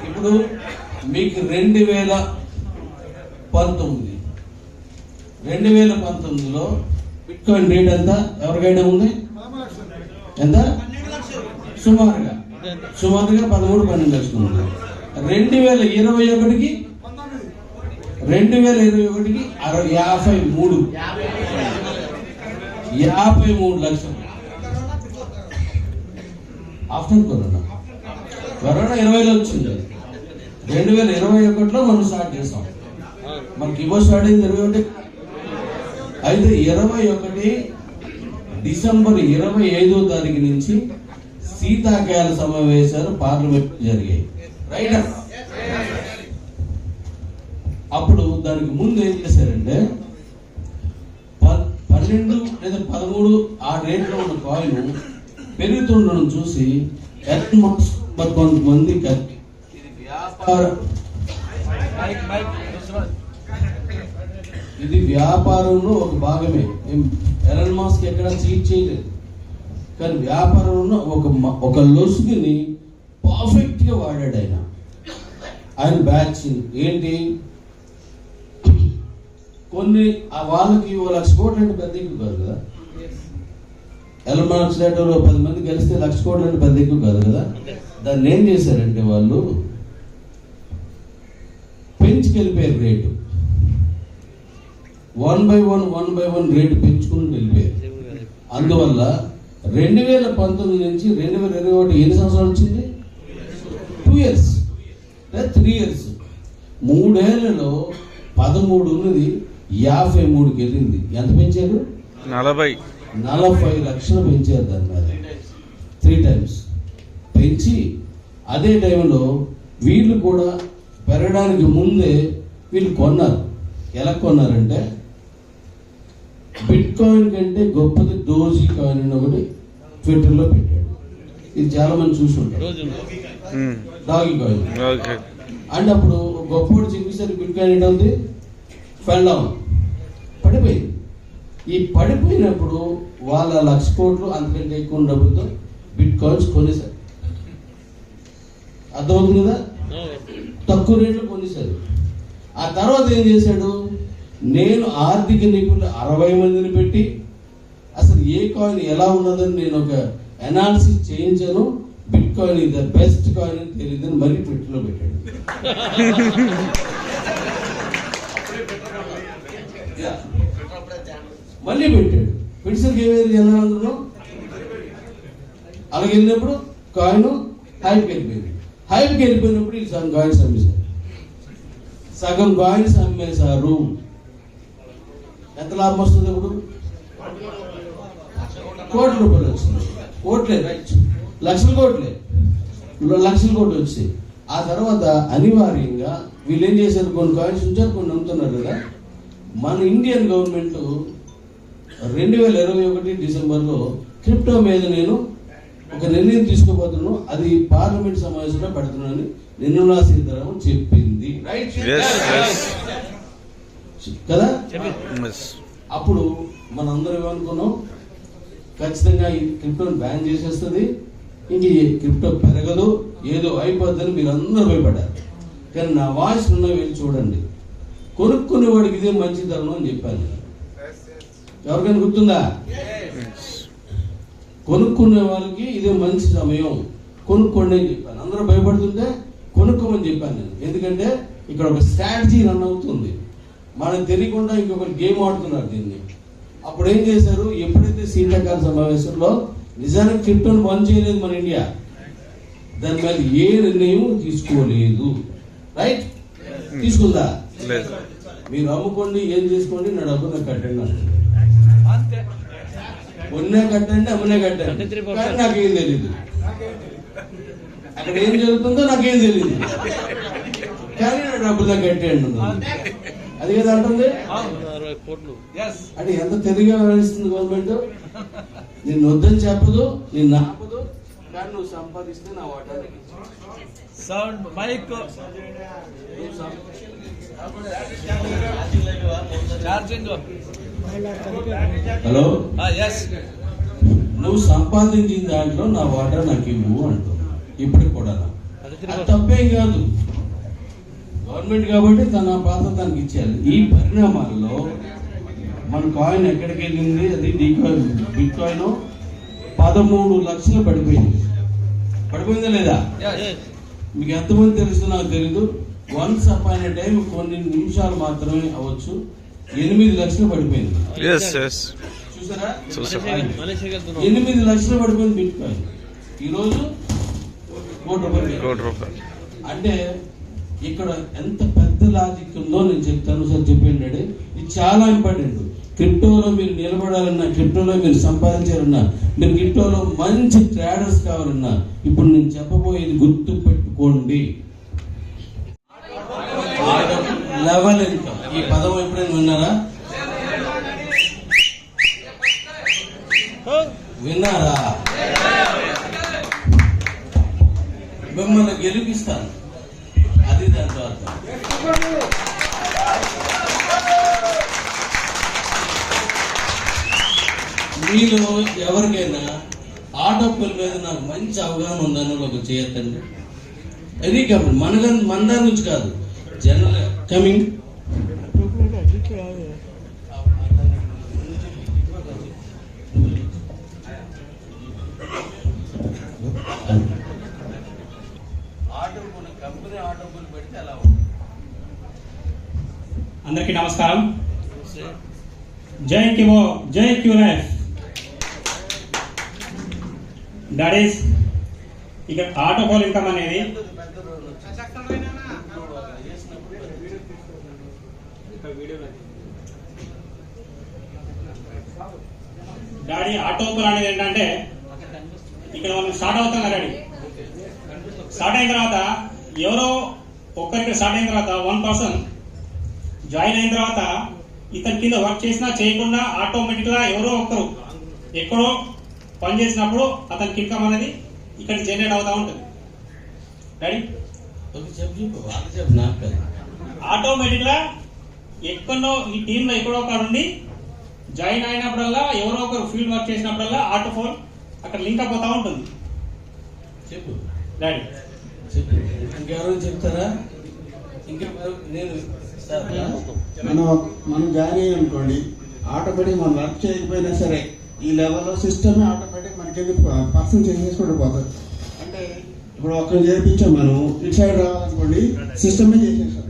Speaker 1: ఇప్పుడు మీకు 2019లో బిట్కాయిన్ రేట్ ఎంత ఎవరికైనా ఉంది? ఎంత? సుమారుగా 13-12 లక్షలు ఉంది. 2021కి 53 లక్షలు. ఆఫ్టర్ కరోనా 20లో వచ్చింది. 2021లో మనం స్టార్ట్ చేసాం. మనకి ఇవ్వ స్టార్ట్ అయింది 21. అయితే 21 డిసెంబర్ 25వ తారీఖు నుంచి శీతాకాల సమావేశాలు పార్లమెంట్ జరిగాయి, రైట్? అప్పుడు దానికి ముందు ఏం చేశారంటే 12 లేదా 13 ఆ రేట్లో ఉన్న కాయిన్ పెరుగుతుండడం చూసి కొంతమంది ఇది వ్యాపారంలో ఒక భాగమే. ఎలన్ మాస్క్ ఎక్కడ చీట్ చేయలేదు, కానీ వ్యాపారంలో ఒక లొసుగుని పర్ఫెక్ట్ గా వాడాడు ఆయన బ్యాచ్. ఏంటి కొన్ని వాళ్ళకి 1 లక్ష కోట్లు అంటే పెద్ద ఎక్కువ కాదు కదా. ఎలన్ మాస్క్ డేటాలో 10 మంది కలిస్తే 1 లక్ష కోట్లు అంటే పెద్ద ఎక్కువ కాదు కదా. దాన్ని ఏం చేశారంటే వాళ్ళు పెంచుకెళ్ళిపోయారు రేటు. 1 by 1 రేటు పెంచుకుని వెళ్ళిపోయారు. అందువల్ల 2019 నుంచి 2021 ఎన్ని సంవత్సరాలు వచ్చింది? 2 years, 3 years. 3 ఏళ్లలో 13 ఉన్నది 53కి వెళ్ళింది. ఎంత పెంచారు? 40 లక్షలు పెంచారు. దాని మీద 3 times పెంచి అదే టైంలో వీళ్ళు కూడా పెరగడానికి ముందే వీళ్ళు కొన్నారు. ఎలా కొన్నారంటే బిట్ కాయిన్ కంటే గొప్పది డోజీ కాయిన్ అని ఒకటి ట్విట్టర్లో పెట్టాడు. ఇది చాలా మంది చూసి ఉంటారు, డాగి కాయిన్. అంటే అప్పుడు గొప్పవాడు చెప్పేసరికి బిట్ కాయిన్ ఏంటవుతుంది? ఫెల్ డౌన్, పడిపోయింది. ఈ పడిపోయినప్పుడు వాళ్ళ 1,00,000 కోట్లు అంతకంటే ఎక్కువ డబ్బులతో బిట్ కాయిన్స్ కొనేశారు. అర్థమవుతుంది కదా? తక్కువ రేట్లో కొనేశారు. ఆ తర్వాత ఏం చేశాడు? నేను ఆర్థిక నిపుణులు 60 మందిని పెట్టి అసలు ఏ కాయిన్ ఎలా ఉన్నదని నేను ఒక అనాలిసిస్ చేయించాను. Bit coin is the best coin అని తెలియదని మళ్ళీ ట్విట్టర్లో పెట్టాడు. మళ్ళీ పెట్టాడు. పెట్టేసరికి ఏమైంది? జనాలందరూ అలాగే వెళ్ళినప్పుడు కాయిన్ హైప్కి వెళ్ళిపోయింది. హైప్కి వెళ్ళిపోయినప్పుడు ఈ సగం కాయిన్స్ అమ్మేశారు. సగం కాయిన్స్ అమ్మేశారు. ఎంత లాభం వస్తుంది? ఇప్పుడు కోట్ల రూపాయలు వచ్చింది. కోట్లే, రైట్, లక్షల కోట్లు వచ్చాయి. ఆ తర్వాత అనివార్యంగా వీళ్ళు ఏం చేశారు? కొన్ని కాయిన్స్ ఉంచారు, కొన్ని అమ్ముతున్నారు కదా. మన ఇండియన్ గవర్నమెంట్ 2021 డిసెంబర్లో క్రిప్టో మీద నేను ఒక నిర్ణయం తీసుకోబోతున్నాను. అది పార్లమెంట్ సమావేశంలో పెడుతున్నానని నిర్మలా సీతారామన్ చెప్పింది. రైట్ కదా? అప్పుడు మనందరం ఏమనుకున్నాం? ఖచ్చితంగా ఈ క్రిప్టోని బ్యాన్ చేసేస్తుంది, ఇంక ఈ క్రిప్టో పెరగదు, ఏదో అయిపోద్దని మీరు అందరూ భయపడ్డారు. కానీ నా వాయిస్ ఉన్న వెళ్ళి చూడండి. కొనుక్కునే వాడికి ఇదే మంచి తరుణం అని చెప్పాను. ఎవరికైనా గుర్తుందా? కొనుక్కునే వాళ్ళకి ఇదే మంచి సమయం, కొనుక్కోండి అని చెప్పాను. అందరూ భయపడుతుంటే కొనుక్కోమని చెప్పాను నేను. ఎందుకంటే ఇక్కడ ఒక స్ట్రాటజీ రన్ అవుతుంది, మనకు తెలియకుండా ఇంకొకరు గేమ్ ఆడుతున్నారు దీన్ని. అప్పుడు ఏం చేశారు? ఎప్పుడైతే శీతాకాల సమావేశంలో నిజానికి క్రిప్టోని బంద్ చేయలేదు మన ఇండియా, దాని మీద ఏ నిర్ణయం తీసుకోలేదు. రైట్? తీసుకుందా? మీరు అమ్ముకోండి, ఏం చేసుకోండి, నా డబ్బు నాకు కట్టండి అంటే కొన్నే కట్టండి, అమ్మనే కట్టండి. కానీ నాకేం తెలియదు, అక్కడ ఏం జరుగుతుందో నాకేం తెలియదు, కానీ నా డబ్బులు నాకు కట్టేయండి. అది కదా అంటుంది. అంటే ఎంత తెలివిగా వ్యవహరిస్తుంది గవర్నమెంట్. నిన్ను వద్దని చెప్పదు, నిన్ను ఆపదు, కానీ నువ్వు సంపాదిస్తే నా వాటా. హలో, నువ్వు సంపాదించిన దాంట్లో నా వాటా నాకు ఇవ్వు అంటావు. ఇప్పటికి కూడా అది తప్పేం కాదు, గవర్నమెంట్ కాబట్టి తన పాత్ర తనకి ఇచ్చేయాలి. ఈ పరిణామాల్లో మన కాయిన్ ఎక్కడికి వెళ్ళింది? అది బిట్ కాయిన్ 13 లక్షలు పడిపోయిందా లేదా? మీకు ఎంతమంది తెలుసు నాకు తెలీదు. వన్స్ అపాయిన్ టైం కొన్ని నిమిషాలు మాత్రమే అవ్వచ్చు, 8 లక్షలు పడిపోయింది. చూసారా? 8 లక్షలు పడిపోయింది బిట్ కాయిన్. ఈరోజు 1 కోటి రూపాయలు. అంటే ఇక్కడ ఎంత పెద్ద లాజిక్ ఉందో నేను చెప్తాను సార్. చెప్పండి, ఇది చాలా ఇంపార్టెంట్. క్రిప్టోలో మీరు నిలబడాలన్నా, క్రిప్టోలో మీరు సంపాదించాలన్నా, మీరు క్రిప్టోలో మంచి ట్రేడర్స్ కావాలన్నా, ఇప్పుడు నేను చెప్పబోయేది గుర్తు పెట్టుకోండి. లెవెల్ ఇన్కమ్, ఈ పదం ఎప్పుడైనా విన్నారా? విన్నారా? మిమ్మల్ని గెలిపిస్తాను, అది దాంట్లో అర్థం. మీలో ఎవరికైనా ఆటోపల్ మీద నాకు మంచి అవగాహన ఉందని ఒక చేయొద్దండి. ఎనీ కంపెనీ, మన దాని నుంచి కాదు, జనరల్ కమింగ్.
Speaker 5: అందరికీ నమస్కారం. జై కివో జై క్యూ లైఫ్. దట్ ఈస్ ఇక ఆటో పోల్ ఇన్కమ్ అనేది డాడీ ఆటో పోల్ అనేది ఏంటంటే ఇక్కడ మనం స్టార్ట్ అవుతాం కదా డాడీ. స్టార్ట్ అయిన తర్వాత ఎవరో ఒక్కరికి స్టార్ట్ అయిన తర్వాత 1 పర్సన్ జాయిన్ అయిన తర్వాత ఇతని కింద వర్క్ చేసినా చేయకుండా ఆటోమేటిక్ గా ఎవరో ఒకరు ఎక్కడో పని చేసినప్పుడు అతనికి ఇన్కమ్ అనేది ఇక్కడ జనరేట్ అవుతా ఉంటుంది డాడీ. ఆటోమేటిక్ గా ఎక్కడో ఈ టీమ్ లో ఎక్కడో ఒకరు ఉండి జాయిన్ అయినప్పుడల్లా ఎవరో ఒకరు ఫీల్డ్ వర్క్ చేసినప్పుడల్లా ఆటో ఫోన్ అక్కడ లింక్ అయిపోతా ఉంటుంది.
Speaker 1: చెప్పు
Speaker 5: డాడీ
Speaker 1: చెప్పు. ఇంకెవరైనా చెప్తారా? ఇంకా నేను
Speaker 6: మనం జాయిన్ అయ్యి అనుకోండి, ఆటోమేటిక్ మనం వర్క్ చేయకపోయినా సరే ఈ లెవెల్లో సిస్టమే ఆటోమేటిక్ మనకి పర్సన్ చేసేసుకుంటూ పోతుంది. అంటే ఇప్పుడు ఒక్కరిని చేర్పించాం మనం, ఇటు సైడ్ రావాలనుకోండి సిస్టమే చేసేస్తుంది.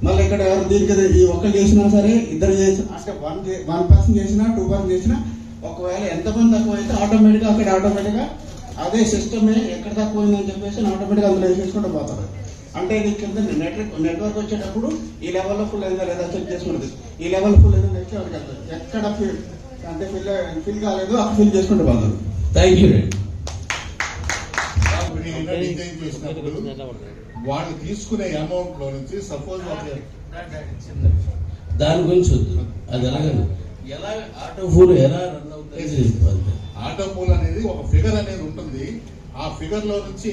Speaker 6: మళ్ళీ ఇక్కడ దీనికి ఈ ఒక్కరు చేసినా సరే ఇద్దరు చేసిన అంటే 1 పర్సన్ చేసినా 2 పర్సన్ చేసినా ఒకవేళ ఎంతమంది తక్కువ అయితే ఆటోమేటిక్గా అక్కడ ఆటోమేటిక్గా అదే సిస్టమే ఎక్కడ తక్కువైందని చెప్పేసి ఆటోమేటిక్గా అందులో వేసేసుకుంటూ పోతారు. అంటే ఇది కింద నెట్వర్క్ వచ్చేటప్పుడు ఈ లెవెల్లో ఫుల్ అయిందా లేదా చెక్ చేసుకుంటుంది. ఈ లెవెల్ ఫుల్ అయిందా నెక్స్ట్ ఎవరికి వెళ్తుంది, ఎక్కడ అంటే ఫిల్ కాలేదు అక్కడ ఫిల్ చేసుకుంటూ పోతారు.
Speaker 1: Thank you.
Speaker 7: డిజైన్ చేసినప్పుడు వాళ్ళు తీసుకునే అమౌంట్ లో నుంచి సపోజ్
Speaker 1: దాని గురించి వద్దు, అది ఎలాగదు ఎలా ఆటో ఫోన్ ఎలా రన్ అవుతుంది.
Speaker 7: ఆటో పూల్ అనేది ఒక ఫిగర్ అనేది ఉంటుంది. ఆ ఫిగర్ లో నుంచి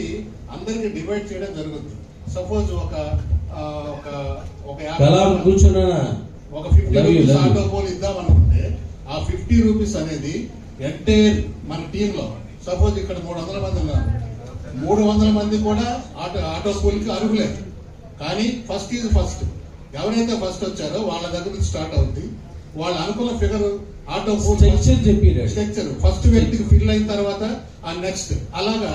Speaker 7: అందరికి డివైడ్ చేయడం జరుగుతుంది. సపోజ్ ఒక
Speaker 1: కూర్చున్నానా
Speaker 7: ఒక 50 రూపీస్ ఆటో పోల్ ఇద్దాం అనుకుంటే ఆ 50 రూపీస్ అనేది ఎంటైర్ మన టీమ్ లో సపోజ్ ఇక్కడ 300 మంది ఉన్నారు, 300 మంది కూడా ఆటో పోల్ కి అర్హులే. కానీ ఫస్ట్ ఎవరైతే ఫస్ట్ వచ్చారో వాళ్ళ దగ్గర నుంచి స్టార్ట్ అవుతుంది. వాళ్ళ అనుకున్న figure auto pole structure first వ్యక్తికి ఫిల్ అయిన తర్వాత ఆ నెక్స్ట్ అలాగా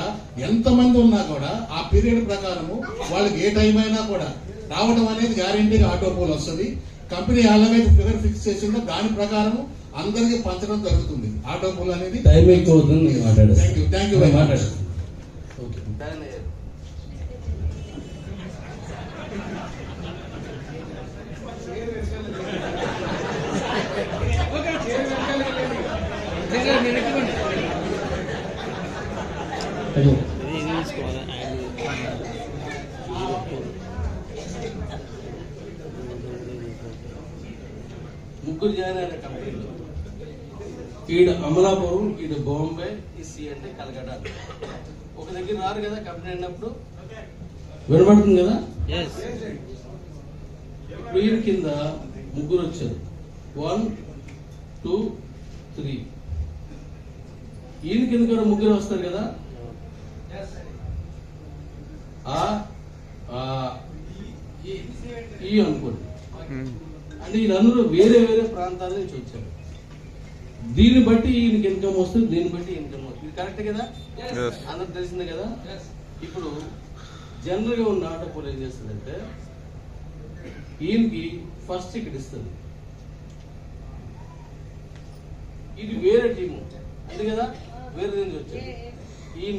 Speaker 7: ఎంత మంది ఉన్నా కూడా ఆ పీరియడ్ ప్రకారము వాళ్ళకి ఏ టైం అయినా కూడా రావడం అనేది గ్యారెంటీగా ఆటో పోల్ వస్తుంది. కంపెనీ ఎలాగైతే ఫిగర్ ఫిక్స్ చేసిందో దాని ప్రకారం అందరికి పంచడం జరుగుతుంది. ఆటో పోల్ అనేది
Speaker 1: టైం ఎక్కువ అవుతుంది.
Speaker 7: Thank you very much.
Speaker 1: ముగ్గురు జాయిన్ అయిన కంపెనీలో ఈడ అమలాపురం, ఈడ బాంబే, ఈ సి అంటే కలకటా. ఒక దగ్గర రారు కదా కంపెనీ అయినప్పుడు, వినబడుతుంది కదా. ఇప్పుడు ఈయన కింద ముగ్గురు వచ్చారు, 1 2 3. ఈయన కింద కూడా ముగ్గురు వస్తారు కదా. ఈ అనుకోండి, అంటే వీళ్ళందరూ వేరే వేరే ప్రాంతాల నుంచి వచ్చారు. దీన్ని బట్టి ఈయనకి ఇన్కమ్ వస్తుంది, దీన్ని బట్టి ఇన్కమ్ వస్తుంది. ఇది కరెక్ట్ కదా, అందరు తెలిసిందే కదా. ఇప్పుడు జనరల్ గా ఉన్న ఆటో పోల్ ఏం చేస్తుందంటే ఈయనకి ఫస్ట్ ఇక్కడ ఇస్తుంది. ఇది వేరే టీము అంతే కదా, వేరే నుంచి వచ్చారు. ఈయన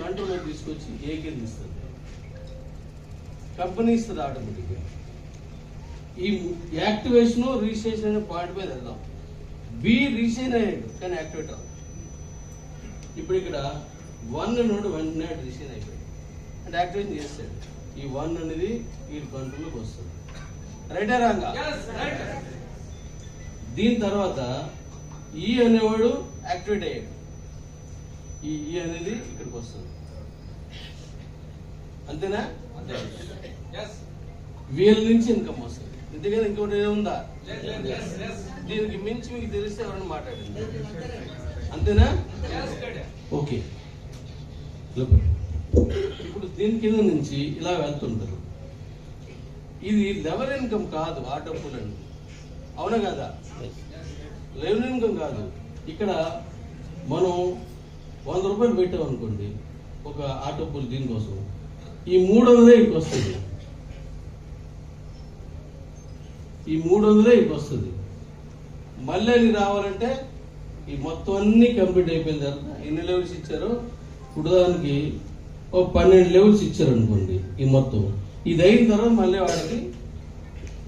Speaker 1: కంట్రోల్లో తీసుకొచ్చి ఏ కింద ఇస్తుంది, కంపెనీ ఇస్తుంది ఆటోమేటిక్గా. ఈ యాక్టివేషన్ రిజిస్ట్రేషన్ అనే పాయింట్ మీద వెళ్దాం. బి రిజిస్ట్రేషన్ అయ్యాడు కానీ యాక్టివేట్ అవ్వదు. ఇప్పుడు ఇక్కడ 1 నోడు వెంటనే రిజిస్ట్రేషన్ అయిపోయాడు అంటే యాక్టివేషన్ చేస్తాడు. ఈ 1 అనేది ఈ కంట్రోల్లోకి వస్తుంది. రైటా రాంగా? దీని తర్వాత ఈ అనేవాడు యాక్టివేట్ అయ్యాడు, ఈ అనేది ఇక్కడికి వస్తుంది. అంతేనా? వీళ్ళ నుంచి ఇన్కమ్ వస్తుంది. ఇంతకన్నా ఇంకోటి ఏముందా? దీనికి మించి మీకు తెలిస్తే ఎవరైనా మాట్లాడండి. అంతేనా? ఓకే. ఇప్పుడు దీని కింద నుంచి ఇలా వెళ్తుంటారు. ఇది లెవెల్ ఇన్కమ్ కాదు, ఆటో పూల్ అండి. అవునా కదా? లెవెల్ ఇన్కమ్ కాదు. ఇక్కడ మనం 100 రూపాయలు పెట్టాం అనుకోండి ఒక ఆటో పూల్ దీనికోసం, ఈ 300 ఇక్కడికి వస్తుంది. ఈ 300 ఇటు వస్తుంది. మళ్ళీ అది రావాలంటే ఈ మొత్తం అన్ని కంప్లీట్ అయిపోయిన తర్వాత ఎన్ని లెవెల్స్ ఇచ్చారో ఇప్పుడు దానికి ఒక 12 లెవెల్స్ ఇచ్చారు అనుకోండి. ఈ మొత్తం ఇది అయిన తర్వాత మళ్ళీ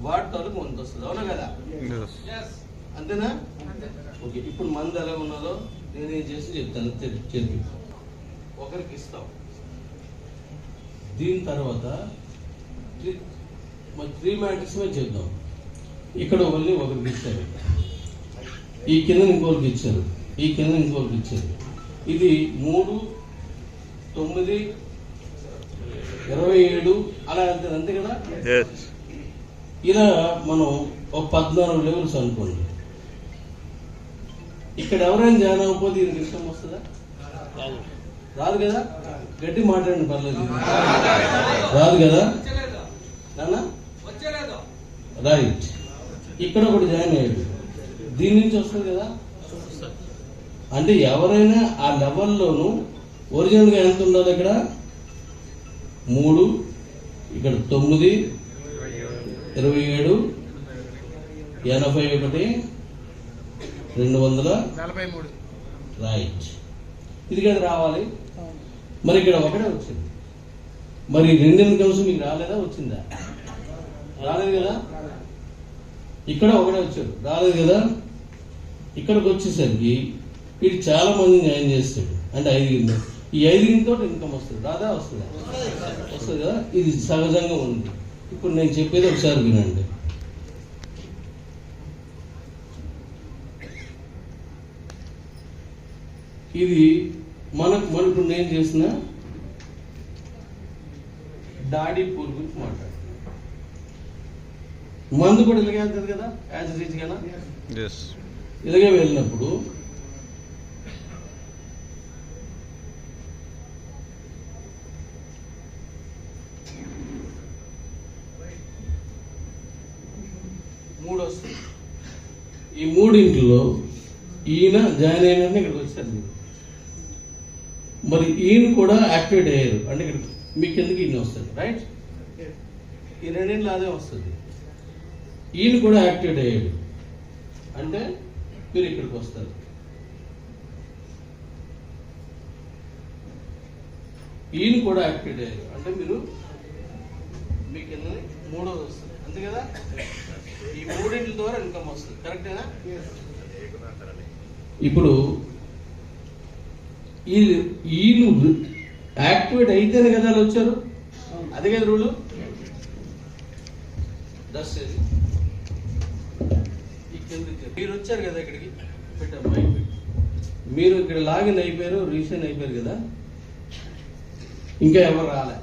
Speaker 1: వాటి తాలూకు వంత వస్తుంది. అవునా కదా? అంతేనా? ఓకే. ఇప్పుడు మంది ఎలా ఉన్నదో నేనేం చేసి చెప్తాను. చెప్పి ఒకరికి ఇస్తాం. దీని తర్వాత 3 మ్యాట్రిక్స్ మీద చేద్దాం. ఇక్కడ ఓన్లీ ఒకరికి ఇచ్చారు, ఈ కింద ఇంకొకరికి ఇచ్చారు, ఈ కింద ఇంకొకరికి ఇచ్చారు. ఇది 3, 9, 27 అలా వెళ్తుంది. అంతే కదా? ఇలా మనం ఒక 14 లెవెల్స్ అనుకోండి. ఇక్కడ ఎవరైనా జాయిన్ అవ్వకపోతే దీనికి ఇష్టం వస్తుందా? రాదు కదా? గట్టి మాట్లాడండి, పర్లేదు. రాదు కదా నాన్న? రైట్. ఇక్కడ ఒకటి జాయిన్ అయ్యాడు, దీని నుంచి వస్తుంది కదా. అంటే ఎవరైనా ఆ లెవెల్లోనూ ఒరిజినల్గా ఎంత ఉండాలి? ఇక్కడ 3, ఇక్కడ 9, 27, 81, 243. రైట్. ఇది కదా రావాలి. మరి ఇక్కడ ఒకటే వచ్చింది. మరి 2 ఇన్కమ్స్ మీకు రాలేదా? వచ్చిందా? రాలేదు కదా. ఇక్కడ ఒకటే వచ్చాడు, రాలేదు కదా. ఇక్కడికి వచ్చేసరికి వీడు చాలా మందిని జాయిన్ చేస్తాడు. అంటే 5 ఈ 5 ఇన్కమ్ వస్తుంది. రాదా? వస్తుందా? వస్తుంది కదా. ఇది సహజంగా ఉంది. ఇప్పుడు నేను చెప్పేది ఒకసారి వినండి. ఇది మనకు నేను చేసిన డాడీ పూల్ గురించి మాట్లాడు. మందు కూడా ఇలాగే వెళ్తుంది కదా, యాజ్ రీచ్ కదా. ఇలాగే వెళ్ళినప్పుడు మూడు వస్తుంది. ఈ 3 ఈయన జాయిన్ అయినట్టు ఇక్కడికి వచ్చారు మీరు. మరి ఈయన కూడా యాక్టివేట్ అయ్యారు అంటే ఇక్కడ మీకు ఎందుకు ఈయన వస్తుంది. రైట్. ఈ 2 అదే వస్తుంది. ఈయన కూడా యాక్టివేట్ అయ్యాడు అంటే మీరు ఇక్కడికి వస్తారు. ఈయన కూడా యాక్టివేట్ అయ్యారు అంటే మీరు మీకు 3వ వస్తుంది. అంతే కదా. ఈ 3 ద్వారా ఇన్కమ్ వస్తుంది. కరెక్టేనా? ఇప్పుడు ఈయన యాక్టివేట్ అయితేనే కదా వాళ్ళు వచ్చారు. అదే కదా రూలు. మీరు వచ్చారు కదా ఇక్కడికి, పెట్టాము. మీరు ఇక్కడ లాగిన్ అయిపోయారు, రీసైన్ అయిపోయారు కదా. ఇంకా ఎవరు రాలే,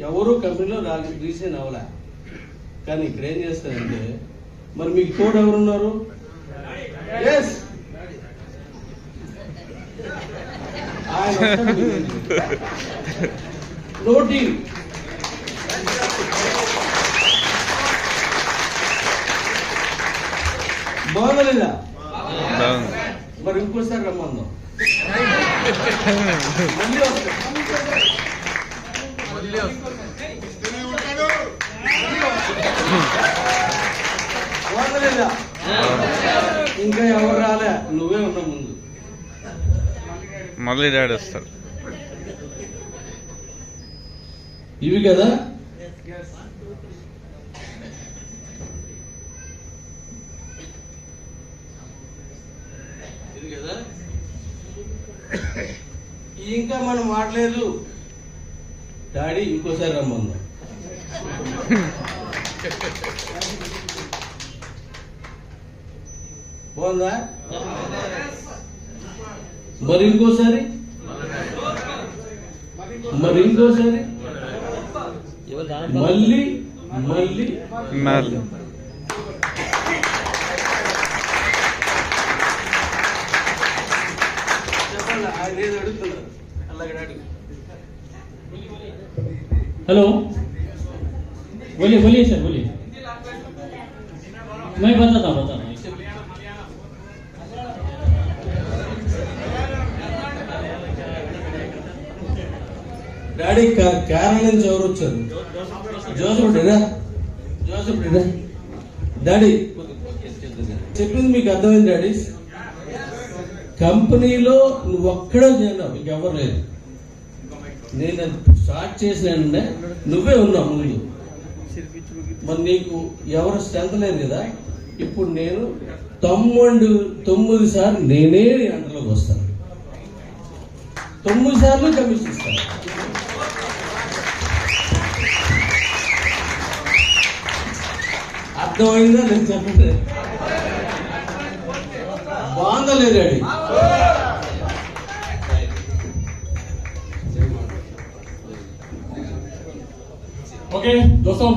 Speaker 1: ఎవరు కంపెనీలో రీసైన్ అవ్వలే. కానీ ఇక్కడ ఏం చేస్తారంటే మరి మీకు తోడు ఎవరున్నారు? ఎస్, ఆయన నోటి బాగలేదా? మరి ఇంకోసారి రమ్మందాం. బాగలేదా? ఇంకా ఎవరు రాలే, నువ్వే ఉన్నావు ముందు.
Speaker 4: మళ్ళీ డాడీ వస్తారు.
Speaker 1: ఇవి కదా. ఇది కదా. ఇంకా మనం మాట్లాడలేదు. డాడీ ఇంకోసారి రమ్మందాం. బాగుందా? మరి ఇంకోసారి, మరి ఇంకోసారి, మళ్ళీ మళ్ళీ చెప్పండి. ఆయన ఏది అడుగుతున్నారు అలాగే అడుగు.
Speaker 2: हेलो, बोलिए सर, बोलिए. मैं बताता हूँ.
Speaker 1: డాడీ కేరళ నుంచి ఎవరు వచ్చారు? జోసఫ్ డేరా, జోసఫ్ డేరా. డాడీ చెప్పింది మీకు అర్థమైంది డాడీ. కంపెనీలో నువ్వు ఒక్కడే చేయన్నావు, మీకు ఎవరు లేదు. నేను స్టార్ట్ చేసినంటే నువ్వే ఉన్నావు ముందు. మరి నీకు ఎవరు స్ట్రెంత్ లేదు కదా. ఇప్పుడు నేను 9 సార్లు నేనే అంటలోకి వస్తాను, 9 సార్లు కమిషన్ ఇస్తాను. అర్థమైందా? నేను చెప్పండి, బాగుందా లేదా?
Speaker 3: ओके दोस्तों,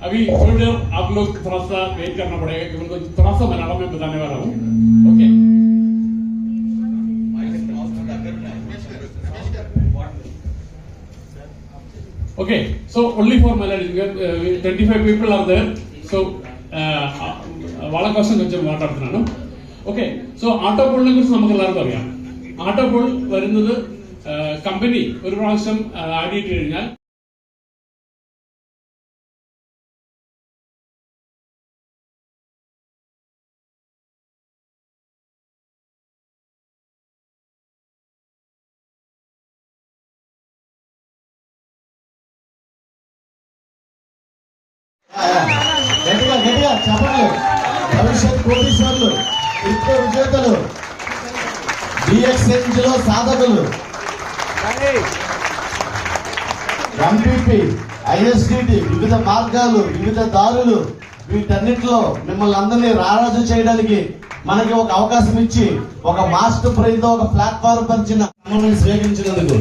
Speaker 3: अभी थोड़ी देर आप लोग थोड़ा सा वेट करना पड़ेगा क्योंकि थोड़ा सा मलयालम में बताने वाला हूँ. Okay okay, so only for Malayali, 25 people are there, so వాళ్ళ కోసం కొంచెం మాట్లాడుతున్నాను. ഓക്കെ, സോ ആട്ടോ പോളിനെ കുറിച്ച് നമുക്ക് എല്ലാവർക്കും അറിയാം. ആട്ടോ പോൾ വരുന്നത് കമ്പനി ഒരു പ്രാവശ്യം ആഡ് ചെയ്ത് കഴിഞ്ഞാൽ
Speaker 8: గట్టిగా చెప్పండి. భవిష్యత్ కోటీశ్వర్లు, క్రిప్టో విజేతలు, డిఎక్స్చేంజ్ లో సాధకులు, ఎంపీపీ, ఐఎస్డిటి, వివిధ మార్గాలు, వివిధ దారులు, వీటన్నిటిలో మిమ్మల్ని అందరినీ రారాజు చేయడానికి మనకి ఒక అవకాశం ఇచ్చి ఒక మాస్టర్ బ్రెయిన్ తో ఒక ప్లాట్ఫామ్ పరిచిన స్వీకరించినందుకు